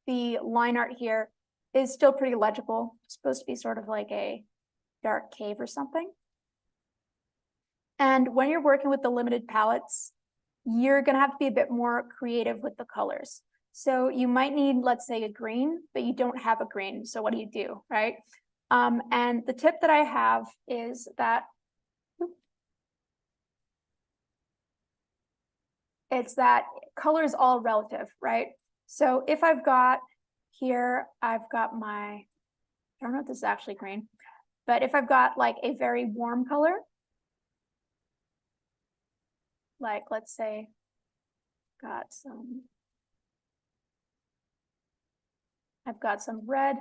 the line art here is still pretty legible. It's supposed to be sort of like a dark cave or something. And when you're working with the limited palettes, you're going to have to be a bit more creative with the colors. So you might need, let's say, a green, but you don't have a green. So what do, right? And the tip that I have is that it's that color is all relative, right? So if I've got here, I've got my, I don't know if this is actually green, but if I've got like a very warm color, like let's say, I've got some red,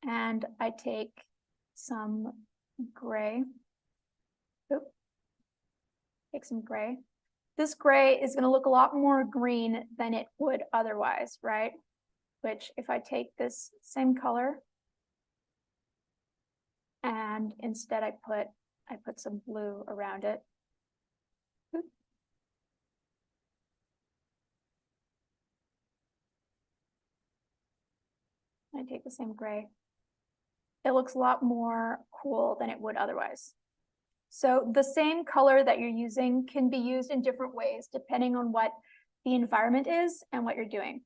and I take some gray. Oop. Take some gray. This gray is going to look a lot more green than it would otherwise, right? Which if I take this same color and instead I put some blue around it. Oop. I take the same gray. It looks a lot more cool than it would otherwise. So the same color that you're using can be used in different ways depending on what the environment is and what you're doing.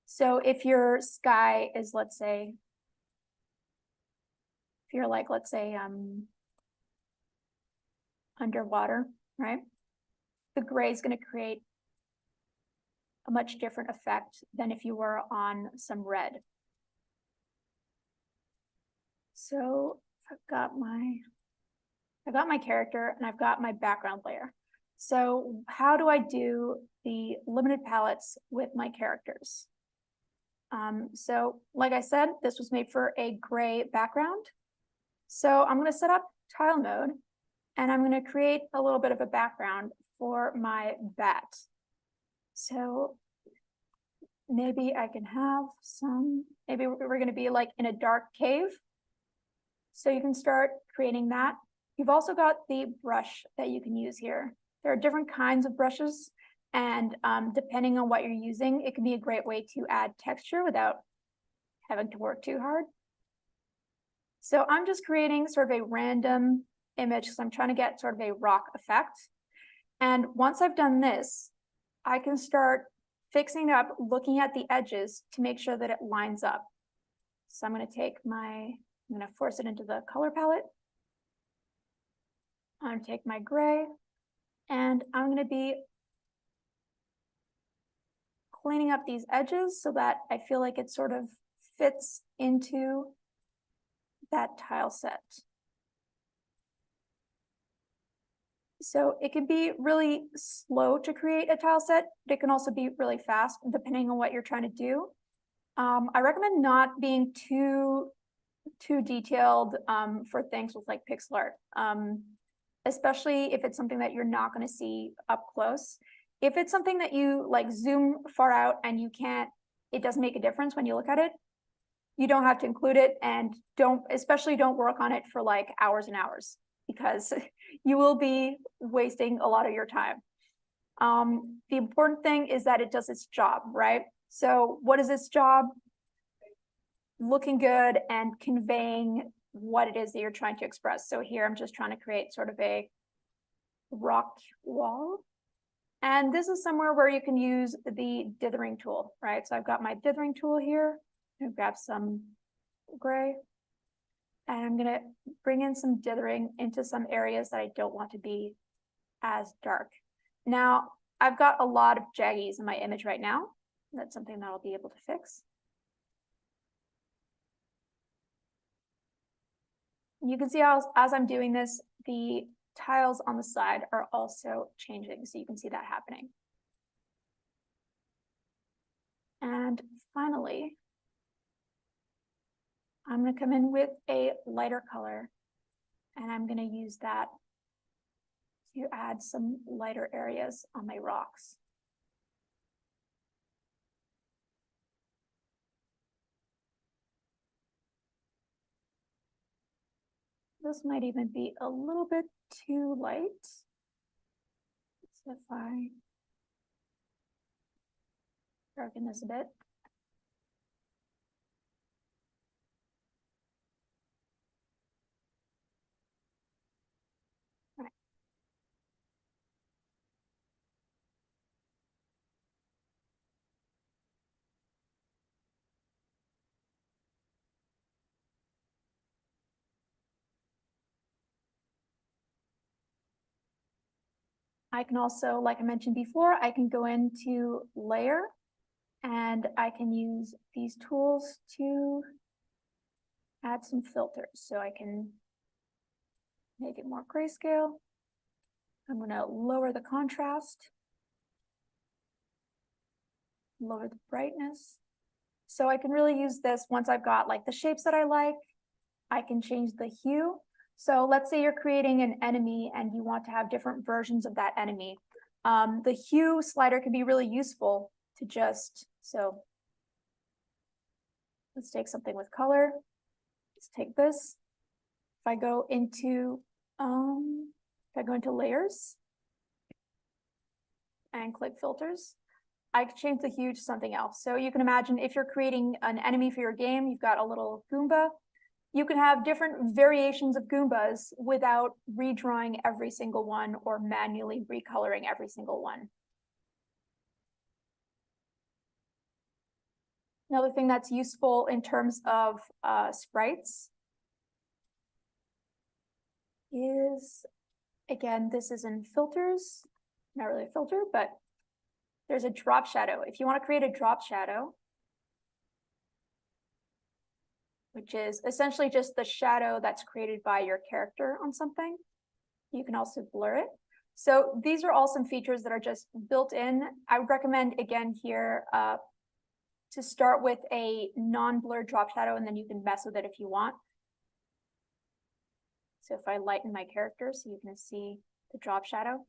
So if your sky is, let's say, if you're like, let's say, underwater, right? The gray is going to create a much different effect than if you were on some red. So I've got my character and I've got my background layer. So how do I do the limited palettes with my characters? So like I said, this was made for a gray background. So I'm going to set up tile mode and I'm going to create a little bit of a background for my bat. So maybe I can have some, maybe we're going to be like in a dark cave. So you can start creating that. You've also got the brush that you can use here. There are different kinds of brushes, and depending on what you're using, it can be a great way to add texture without having to work too hard. So I'm just creating sort of a random image because I'm trying to get sort of a rock effect. And once I've done this, I can start fixing it up, looking at the edges to make sure that it lines up. So I'm going to take I'm going to force it into the color palette. I'm going to take my gray and I'm going to be cleaning up these edges so that I feel like it sort of fits into that tile set. So it can be really slow to create a tile set, but it can also be really fast depending on what you're trying to do. I recommend not being too detailed for things with like pixel art, especially if it's something that you're not going to see up close. If it's something that you like zoom far out and you can't, it doesn't make a difference when you look at it, you don't have to include it, and especially don't work on it for like hours and hours, because you will be wasting a lot of your time. The important thing is that it does its job, right? So what is its job? Looking good and conveying what it is that you're trying to express. So here I'm just trying to create sort of a rock wall. And this is somewhere where you can use the dithering tool, right? So I've got my dithering tool here. I'm gonna grab some gray, and I'm gonna bring in some dithering into some areas that I don't want to be as dark. Now, I've got a lot of jaggies in my image right now. That's something that I'll be able to fix. You can see how, as I'm doing this, the tiles on the side are also changing. So you can see that happening. And finally, I'm going to come in with a lighter color, and I'm going to use that to add some lighter areas on my rocks. This might even be a little bit too light. So if I darken this a bit. Right. I can also, like I mentioned before, I can go into layer, and I can use these tools to add some filters. So I can make it more grayscale. I'm going to lower the contrast, lower the brightness. So I can really use this once I've got like the shapes that I like. I can change the hue. So let's say you're creating an enemy and you want to have different versions of that enemy. The hue slider can be really useful to just, so let's take something with color. Let's take this. If I go into layers and click filters, I can change the hue to something else. So you can imagine if you're creating an enemy for your game, you've got a little Goomba. You can have different variations of Goombas without redrawing every single one or manually recoloring every single one. Another thing that's useful in terms of sprites is, again, this is in filters, not really a filter, but there's a drop shadow. If you want to create a drop shadow, which is essentially just the shadow that's created by your character on something, you can also blur it. So these are all some features that are just built in. I would recommend, again, here to start with a non-blur drop shadow, and then you can mess with it if you want. So if I lighten my character so you can see the drop shadow,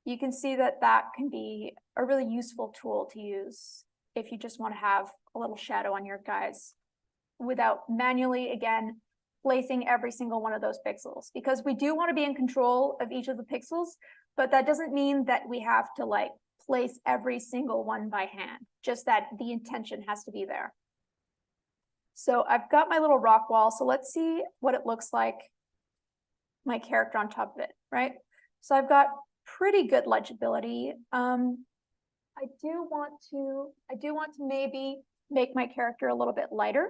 you can see that that can be a really useful tool to use if you just want to have a little shadow on your guys without manually, again, placing every single one of those pixels, because we do want to be in control of each of the pixels, but that doesn't mean that we have to like place every single one by hand, just that the intention has to be there. So I've got my little rock wall. So let's see what it looks like, my character on top of it, right? So I've got pretty good legibility. I do want to maybe make my character a little bit lighter.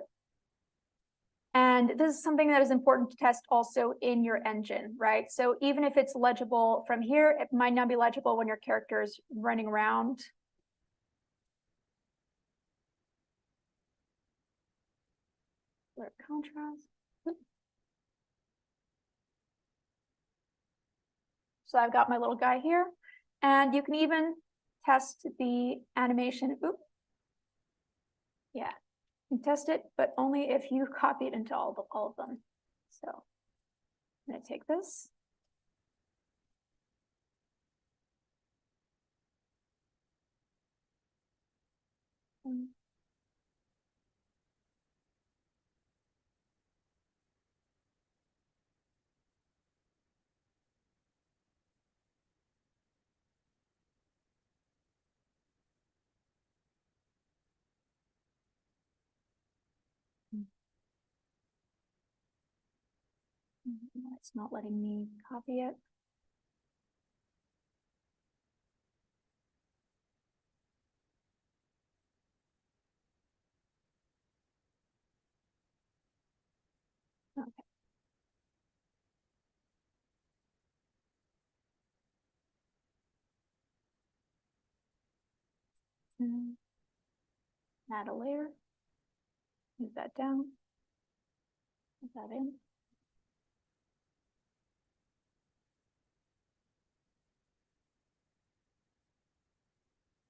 And this is something that is important to test also in your engine, right? So even if it's legible from here, it might not be legible when your character is running around. Blur contrast. So I've got my little guy here, and you can even test the animation. Oop. Yeah, you can test it, but only if you copy it into all of them. So I'm gonna take this. It's not letting me copy it. Okay. Add a layer. Move that down. Put that in.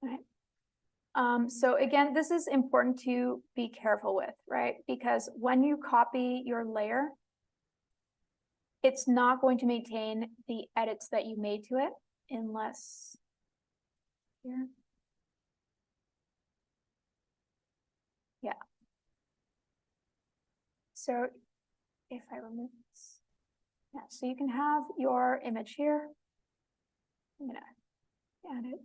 All right. So again, this is important to be careful with, right? Because when you copy your layer, it's not going to maintain the edits that you made to it unless here. Yeah. So if I remove this, yeah, so you can have your image here. I'm gonna add it.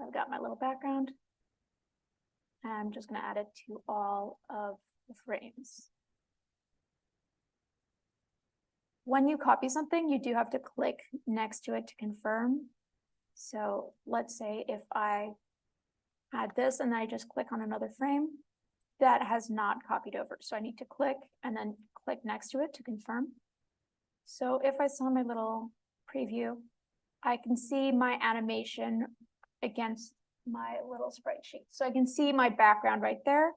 I've got my little background. I'm just going to add it to all of the frames. When you copy something, you do have to click next to it to confirm. So let's say if I had this and I just click on another frame, that has not copied over. So I need to click and then click next to it to confirm. So if I saw my little preview, I can see my animation against my little sprite sheet. So I can see my background right there.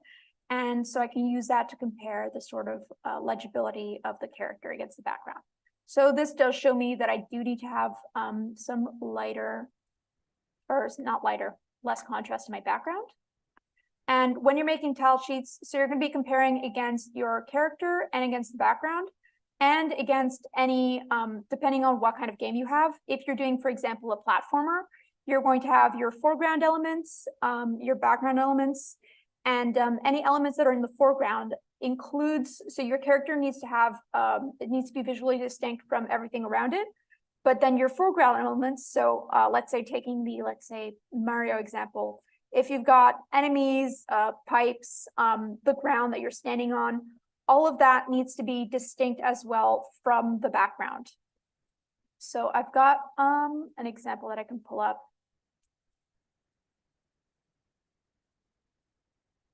And so I can use that to compare the sort of legibility of the character against the background. So this does show me that I do need to have some lighter, or not lighter, less contrast in my background. And when you're making tile sheets, so you're going to be comparing against your character and against the background and against any, depending on what kind of game you have. If you're doing, for example, a platformer, you're going to have your foreground elements, your background elements, and any elements that are in the foreground includes, so your character needs to have, it needs to be visually distinct from everything around it. But then your foreground elements, so let's say taking the, let's say, Mario example, if you've got enemies, pipes, the ground that you're standing on, all of that needs to be distinct as well from the background. So I've got an example that I can pull up.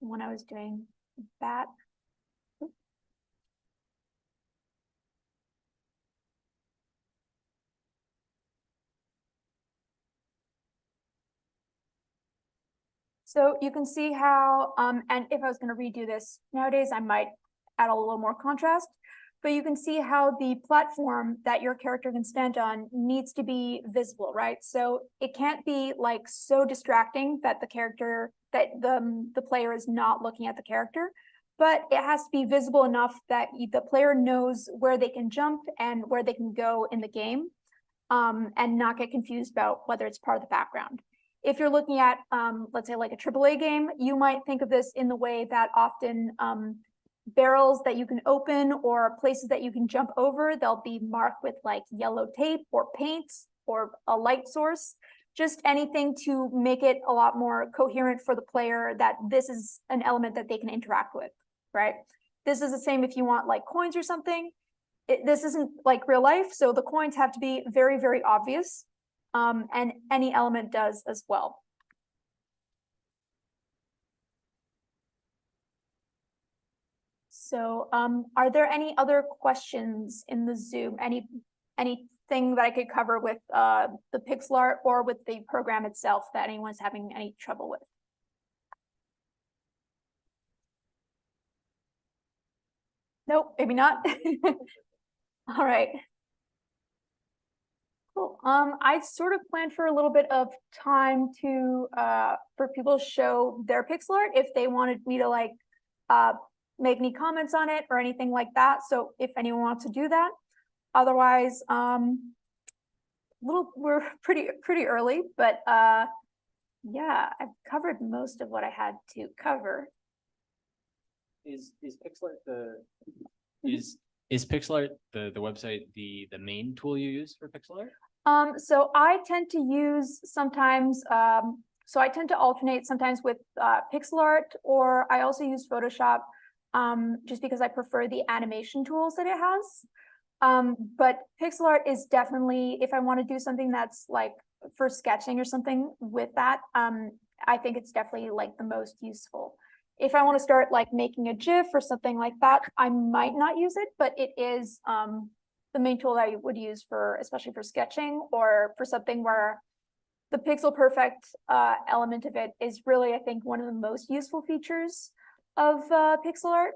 When I was doing that. So you can see how, and if I was going to redo this nowadays, I might add a little more contrast, but you can see how the platform that your character can stand on needs to be visible, right? So it can't be like so distracting that the character, that the player is not looking at the character, but it has to be visible enough that the player knows where they can jump and where they can go in the game, and not get confused about whether it's part of the background. If you're looking at, let's say like a AAA game, you might think of this in the way that often barrels that you can open or places that you can jump over, they'll be marked with like yellow tape or paint or a light source, just anything to make it a lot more coherent for the player that this is an element that they can interact with, right? This is the same if you want like coins or something. This isn't like real life, so the coins have to be very, very obvious. And any element does as well. So are there any other questions in the Zoom? Anything that I could cover with the pixel art or with the program itself that anyone's having any trouble with? Nope, maybe not. All right. Cool. I sort of planned for a little bit of time to for people to show their pixel art if they wanted me to like make any comments on it or anything like that. So if anyone wants to do that, otherwise, we're pretty early, but yeah, I've covered most of what I had to cover. Is Pixelart is Pixelart the website the main tool you use for Pixelart? So I tend to use sometimes, so I tend to alternate sometimes with pixel art, or I also use Photoshop just because I prefer the animation tools that it has. But pixel art is definitely, if I want to do something that's like for sketching or something with that, I think it's definitely like the most useful. If I want to start like making a GIF or something like that, I might not use it, but it is the main tool that I would use for, especially for sketching or for something where the pixel perfect element of it is really, I think, one of the most useful features of pixel art,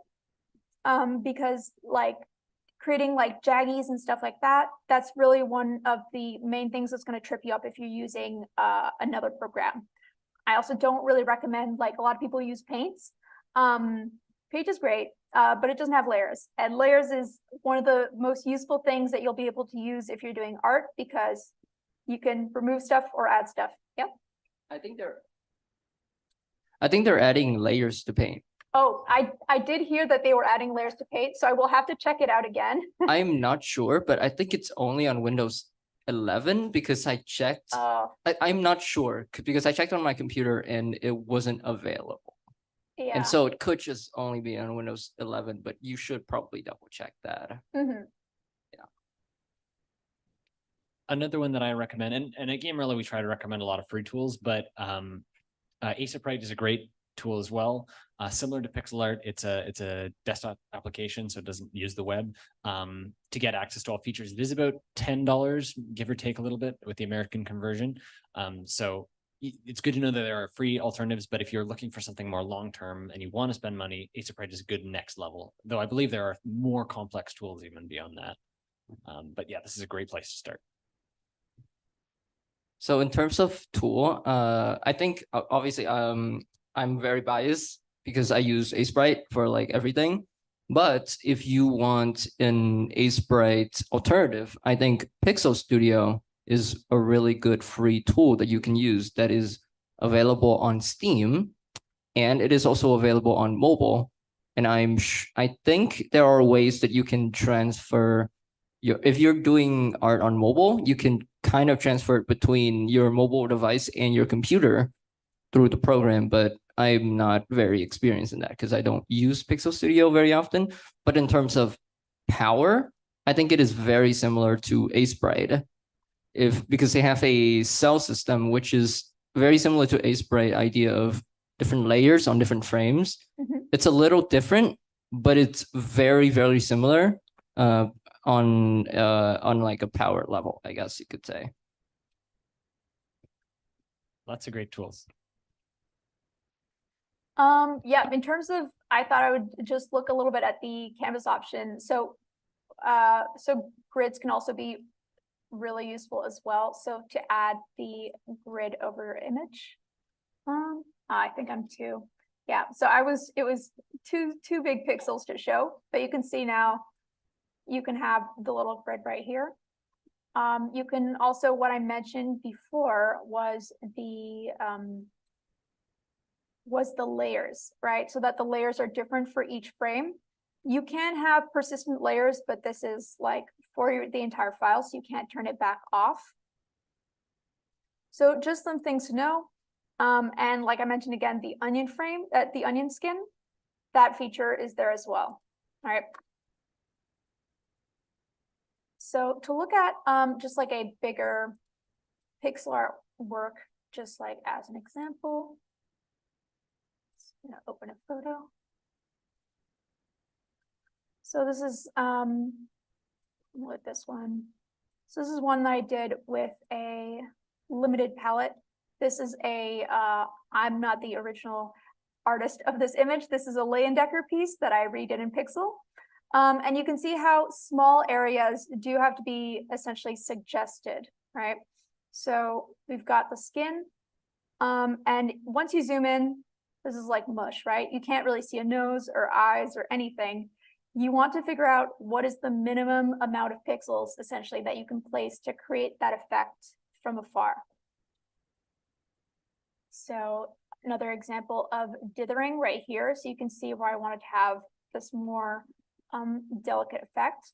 because like creating like jaggies and stuff like that, that's really one of the main things that's going to trip you up if you're using another program. I also don't really recommend, like a lot of people use Paints. Paint is great, but it doesn't have layers. And layers is one of the most useful things that you'll be able to use if you're doing art, because you can remove stuff or add stuff. Yep. I think they're adding layers to Paint. Oh, I did hear that they were adding layers to Paint, so I will have to check it out again. I'm not sure, but I think it's only on Windows 11 because I checked. I'm not sure because I checked on my computer and it wasn't available. Yeah. And so it could just only be on Windows 11, but you should probably double check that. Mm-hmm. Another one that I recommend, and at GameRella we try to recommend a lot of free tools, but Aseprite is a great tool as well. Similar to PixelArt, it's a desktop application, so it doesn't use the web. To get access to all features, it is about $10, give or take a little bit with the American conversion. So it's good to know that there are free alternatives, but if you're looking for something more long-term and you want to spend money, Aseprite is a good next level, though I believe there are more complex tools even beyond that. But yeah, this is a great place to start. So in terms of tool, I think obviously I'm very biased because I use Aseprite for like everything. But if you want an Aseprite alternative, I think Pixel Studio is a really good free tool that you can use that is available on Steam, and it is also available on mobile. And I think there are ways that you can transfer if you're doing art on mobile, you can kind of transfer it between your mobile device and your computer through the program, but I'm not very experienced in that because I don't use Pixel Studio very often. But in terms of power, I think it is very similar to Aseprite, because they have a cell system which is very similar to Aseprite idea of different layers on different frames. Mm-hmm. It's a little different, but it's very, very similar on like a power level, I guess you could say. Lots of great tools. Yeah, in terms of, I thought I would just look a little bit at the canvas option. So so grids can also be really useful as well. So to add the grid over image, I think I'm two. Yeah, so it was two big pixels to show, but you can see now you can have the little grid right here. You can also, what I mentioned before was the layers, right? So that the layers are different for each frame. You can have persistent layers, but this is like for the entire file, so you can't turn it back off. So just some things to know. And like I mentioned again, the onion frame, the onion skin, that feature is there as well. All right. So to look at just like a bigger pixel art work, just like as an example, I'm gonna open a photo. So this is with this one. So this is one that I did with a limited palette. This is a I'm not the original artist of this image. This is a Leyendecker piece that I redid in Pixel. And you can see how small areas do have to be essentially suggested, right? So we've got the skin. And once you zoom in, this is like mush, right? You can't really see a nose or eyes or anything. You want to figure out what is the minimum amount of pixels essentially that you can place to create that effect from afar. So another example of dithering right here. So you can see where I wanted to have this more delicate effect.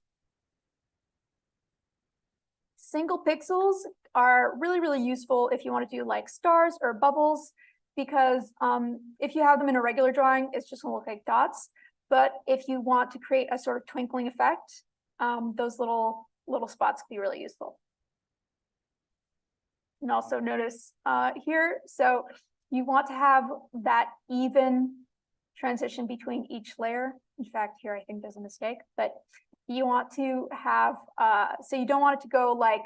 Single pixels are really, really useful if you want to do like stars or bubbles, because if you have them in a regular drawing, it's just gonna look like dots. But if you want to create a sort of twinkling effect, those little spots can be really useful. And also notice here, so you want to have that even transition between each layer. In fact, here I think there's a mistake, but you want to have, so you don't want it to go like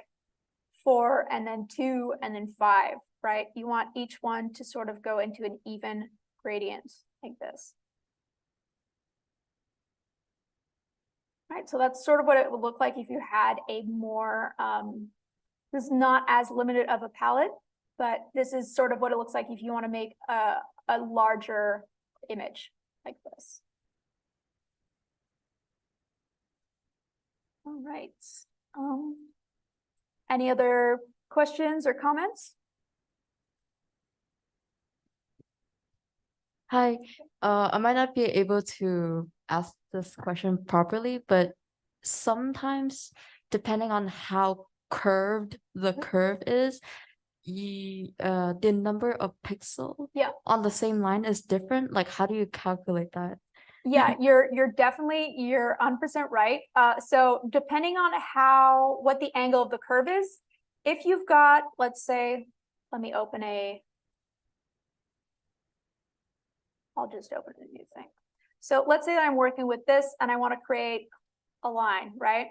4 and then 2 and then 5, right? You want each one to sort of go into an even gradient like this. Right, so that's sort of what it would look like if you had a more, this is not as limited of a palette, but this is sort of what it looks like if you want to make a larger image like this. All right. Any other questions or comments? Hi, I might not be able to ask this question properly, but sometimes depending on how curved the curve is, the number of pixels on the same line is different. Like, how do you calculate that? Yeah, you're 100% right. So depending on what the angle of the curve is, if you've got, let's say, let me open I'll just open a new thing. So let's say that I'm working with this and I want to create a line, right?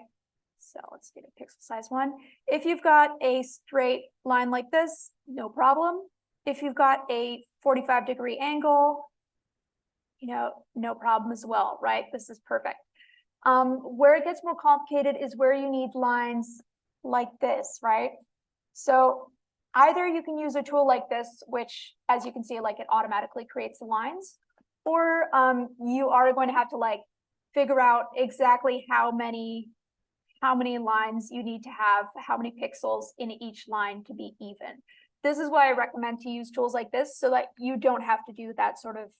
So let's get a pixel size one. If you've got a straight line like this, no problem. If you've got a 45-degree angle, no problem as well, right? This is perfect. Where it gets more complicated is where you need lines like this, right? So either you can use a tool like this, which, as you can see, like it automatically creates the lines, or you are going to have to like figure out exactly how many lines you need to have, how many pixels in each line to be even. This is why I recommend to use tools like this so that you don't have to do that sort of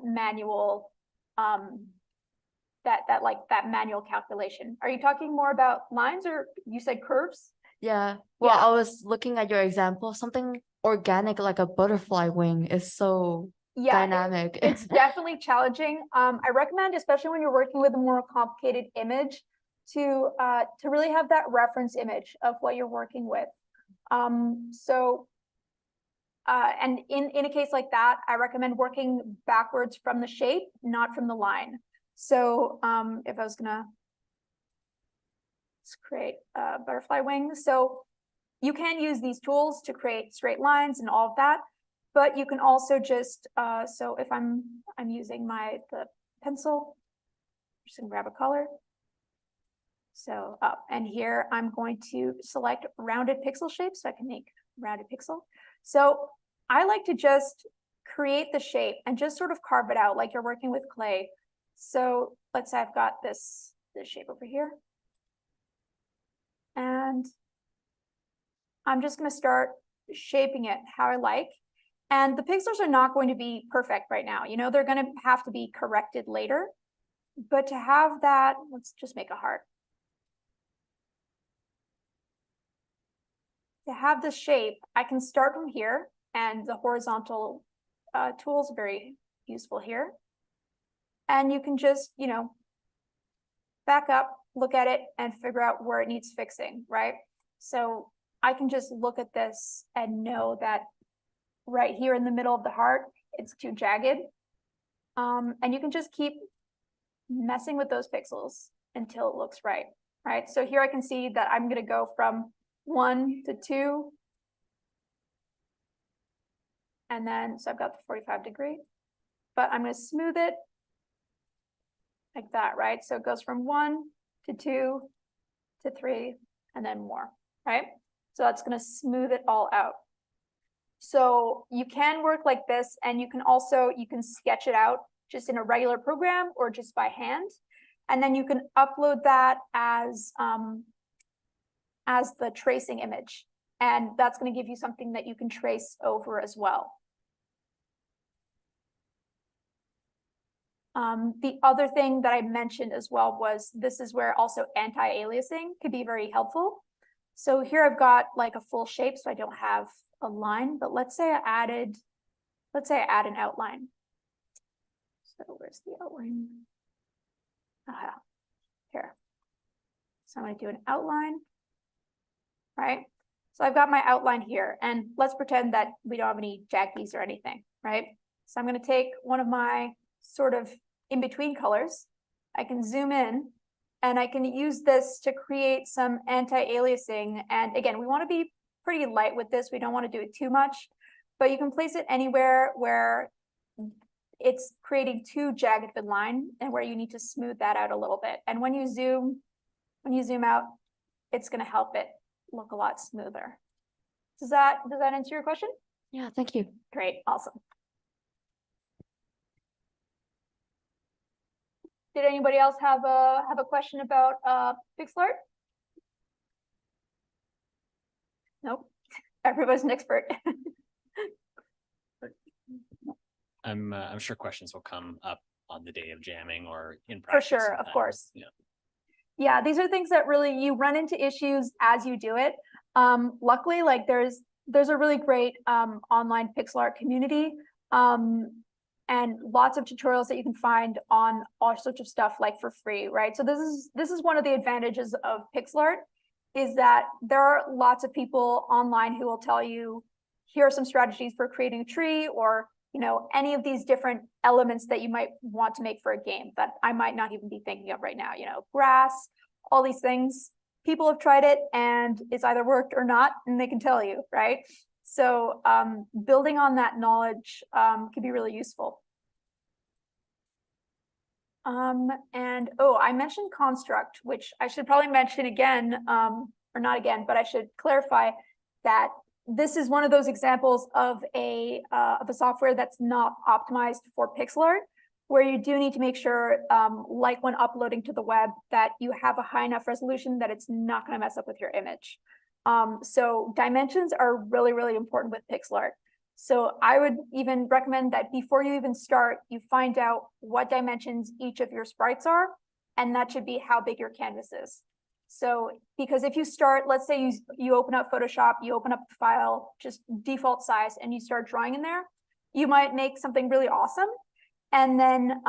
manual that manual calculation. Are you talking more about lines, or you said curves? Yeah. Well, I was looking at your example. Something organic like a butterfly wing is so dynamic. It's definitely challenging. I recommend, especially when you're working with a more complicated image, to really have that reference image of what you're working with. And in a case like that, I recommend working backwards from the shape, not from the line. So if I was gonna create a butterfly wing, so you can use these tools to create straight lines and all of that, but you can also just, so if I'm using the pencil, I'm just gonna grab a color. So and here I'm going to select rounded pixel shape so I can make rounded pixel. So I like to just create the shape and just sort of carve it out like you're working with clay. So let's say I've got this shape over here. And I'm just going to start shaping it how I like. And the pixels are not going to be perfect right now. They're going to have to be corrected later. But to have that, let's just make a heart. To have the shape, I can start from here, and the horizontal tool is very useful here. And you can just, back up, look at it, and figure out where it needs fixing, right? So I can just look at this and know that right here in the middle of the heart, it's too jagged. And you can just keep messing with those pixels until it looks right, right? So here I can see that I'm going to go from 1 to 2. And then, so I've got the 45 degree, but I'm going to smooth it. like that, right? So it goes from 1 to 2 to 3 and then more, right? So that's going to smooth it all out. So you can work like this, and you can sketch it out just in a regular program or just by hand. And then you can upload that as the tracing image. And that's going to give you something that you can trace over as well. The other thing that I mentioned as well was this is where also anti-aliasing could be very helpful. So here I've got like a full shape, so I don't have a line, but let's say I add an outline. So where's the outline? Here. So I'm going to do an outline, right? So I've got my outline here, and let's pretend that we don't have any jaggies or anything, right? So I'm going to take one of my sort of in-between colors. I can zoom in, and I can use this to create some anti-aliasing. And again, we want to be pretty light with this. We don't want to do it too much, but you can place it anywhere where it's creating too jagged of a line and where you need to smooth that out a little bit. And when you zoom out, it's going to help it look a lot smoother. Does that answer your question? Yeah, thank you. Great, awesome. Did anybody else have a question about pixel art? Nope. Everybody's an expert. I'm sure questions will come up on the day of jamming or in For practice. sure, of sometime. course. Yeah. Yeah, these are things that really you run into issues as you do it. Luckily, like there's a really great online pixel art community and lots of tutorials that you can find on all sorts of stuff like for free, right? So this is one of the advantages of pixel art, is that there are lots of people online who will tell you, here are some strategies for creating a tree, or any of these different elements that you might want to make for a game that I might not even be thinking of right now, grass, all these things. People have tried it and it's either worked or not, and they can tell you, right? So building on that knowledge can be really useful. And I mentioned construct, which I should probably mention again, or not again, but I should clarify that this is one of those examples of a software that's not optimized for pixel art, where you do need to make sure, like when uploading to the web, that you have a high enough resolution that it's not going to mess up with your image. So dimensions are really, really important with pixel art. So I would even recommend that before you even start, you find out what dimensions each of your sprites are, and that should be how big your canvas is. So, because if you start, let's say you open up Photoshop, you open up the file, just default size, and you start drawing in there, you might make something really awesome. And then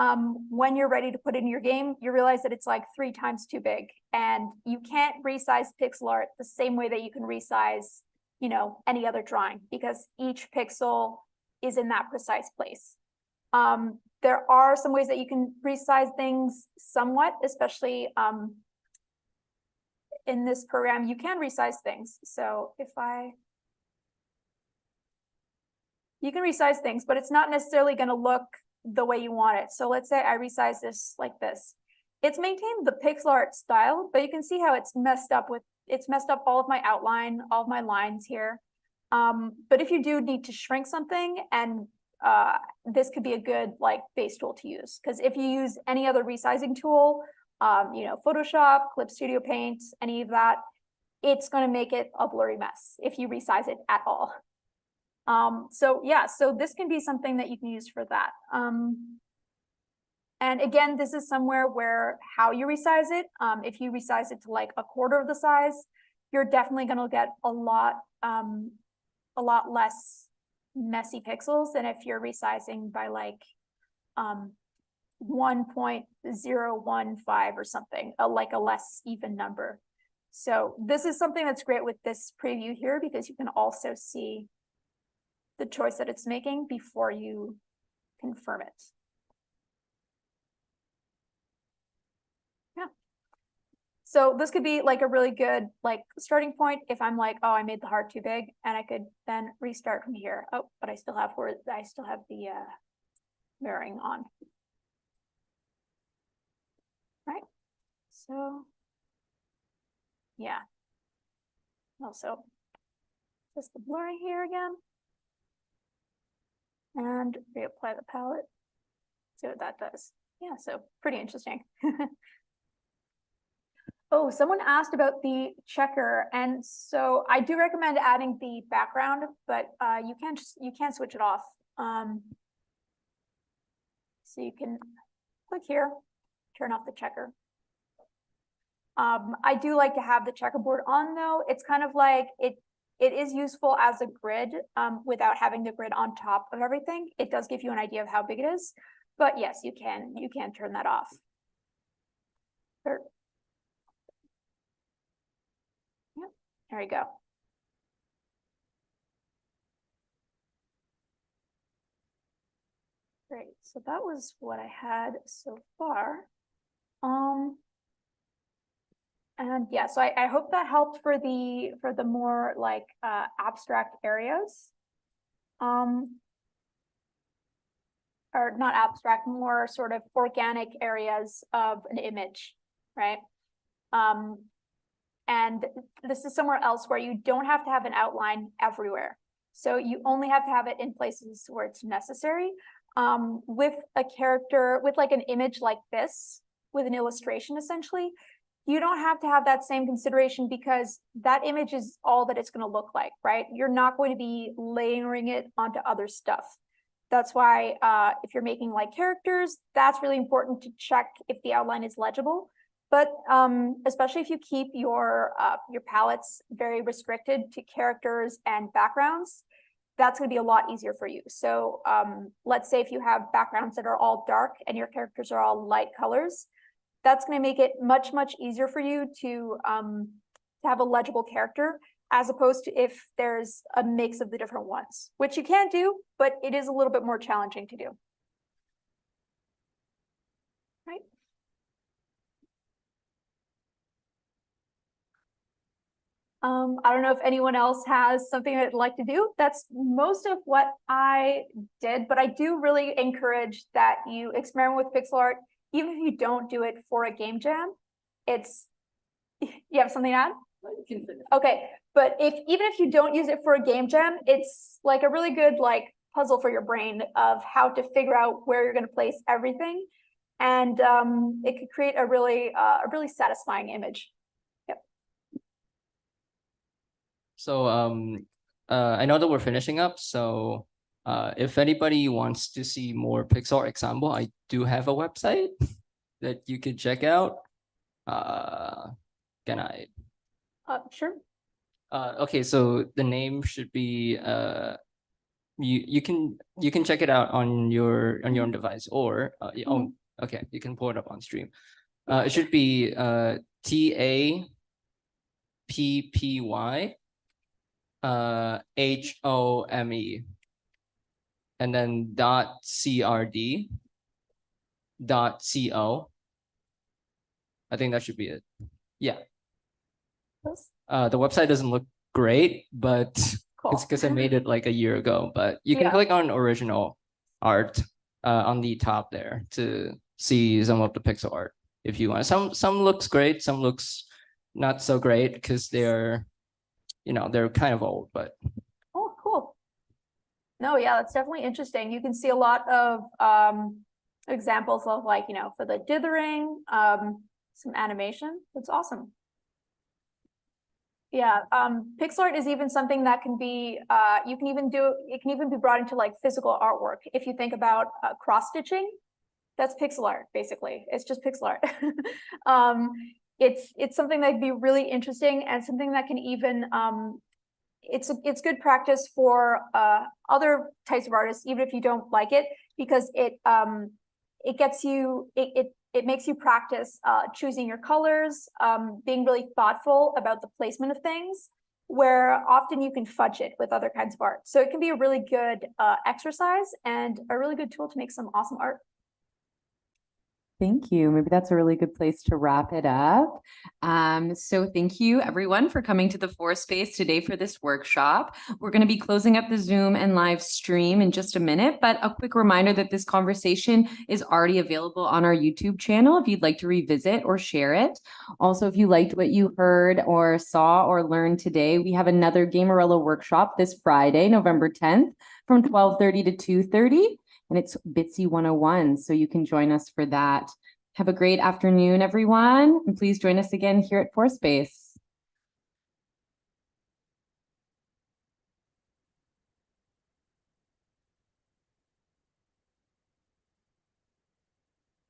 when you're ready to put it in your game, you realize that it's like 3 times too big, and you can't resize pixel art the same way that you can resize, any other drawing, because each pixel is in that precise place. There are some ways that you can resize things somewhat, especially in this program, you can resize things. So you can resize things, but it's not necessarily going to look the way you want it. So let's say I resize this like this. It's maintained the pixel art style, but you can see how it's messed up all of my outline, all of my lines here. But if you do need to shrink something, and this could be a good base tool to use, because if you use any other resizing tool, Photoshop, Clip Studio Paint, any of that, it's going to make it a blurry mess if you resize it at all. So yeah, so this can be something that you can use for that. And again, this is somewhere where how you resize it, if you resize it to like a quarter of the size, you're definitely going to get a lot less messy pixels than if you're resizing by 1.015 or something, like a less even number. So this is something that's great with this preview here, because you can also see the choice that it's making before you confirm it. Yeah. So this could be like a really good starting point if I'm like, oh, I made the heart too big, and I could then restart from here. Oh, but I still have the mirroring on. Right. So, yeah. Also, just the blurring here again. And reapply the palette. See what that does. Yeah, so pretty interesting. Oh, someone asked about the checker, and so I do recommend adding the background, but you can't switch it off. So you can click here, turn off the checker. I do like to have the checkerboard on though. It's kind of like it is useful as a grid without having the grid on top of everything. It does give you an idea of how big it is, but yes, you can turn that off. Sure. Yep, there you go. Great, so that was what I had so far. And yeah, so I hope that helped for the more like abstract areas. Or not abstract, more sort of organic areas of an image, right? And this is somewhere else where you don't have to have an outline everywhere. So you only have to have it in places where it's necessary. With a character, with like an image like this, with an illustration essentially, you don't have to have that same consideration because that image is all that it's going to look like, right? You're not going to be layering it onto other stuff. That's why if you're making like characters, that's really important to check if the outline is legible. But especially if you keep your palettes very restricted to characters and backgrounds, that's going to be a lot easier for you. So let's say if you have backgrounds that are all dark and your characters are all light colors, that's going to make it much, much easier for you to have a legible character, as opposed to if there's a mix of the different ones, which you can do, but it is a little bit more challenging to do. Right. I don't know if anyone else has something they'd like to do. That's most of what I did, but I do really encourage that you experiment with pixel art, even if you don't do it for a game jam. It's, you have something to add? Okay, but even if you don't use it for a game jam, it's like a really good like puzzle for your brain of how to figure out where you're going to place everything, and it could create a really satisfying image. Yep. So I know that we're finishing up, so if anybody wants to see more pixel art example, I do have a website that you could check out. Can I? Sure. Okay, so the name should be you can check it out on your own device, or okay, you can pull it up on stream. It should be TAPPY HOME and then .CRD.CO. I think that should be it. Yeah. The website doesn't look great, but Cool. it's because I made it like a year ago. But you can Yeah. click on original art on the top there to see some of the pixel art if you want. Some looks great, some looks not so great because they're, you know, they're kind of old, but Oh, cool. No, yeah, that's definitely interesting. You can see a lot of examples of like, you know, for the dithering, some animation. It's awesome. Yeah, pixel art is even something that can be, it can even be brought into like physical artwork. If you think about cross stitching, that's pixel art, basically. It's just pixel art. It's something that'd be really interesting and something that can even, it's good practice for other types of artists, even if you don't like it, because it gets you, it makes you practice choosing your colors, being really thoughtful about the placement of things, where often you can fudge it with other kinds of art. So it can be a really good exercise and a really good tool to make some awesome art. Thank you. Maybe that's a really good place to wrap it up. So thank you everyone for coming to the Space today for this workshop. We're going to be closing up the Zoom and live stream in just a minute, but a quick reminder that this conversation is already available on our YouTube channel if you'd like to revisit or share it. Also, if you liked what you heard or saw or learned today, we have another GAMERella workshop this Friday, November 10th from 12:30 to 2:30. And it's Bitsy 101, so you can join us for that. Have a great afternoon, everyone, and please join us again here at Space.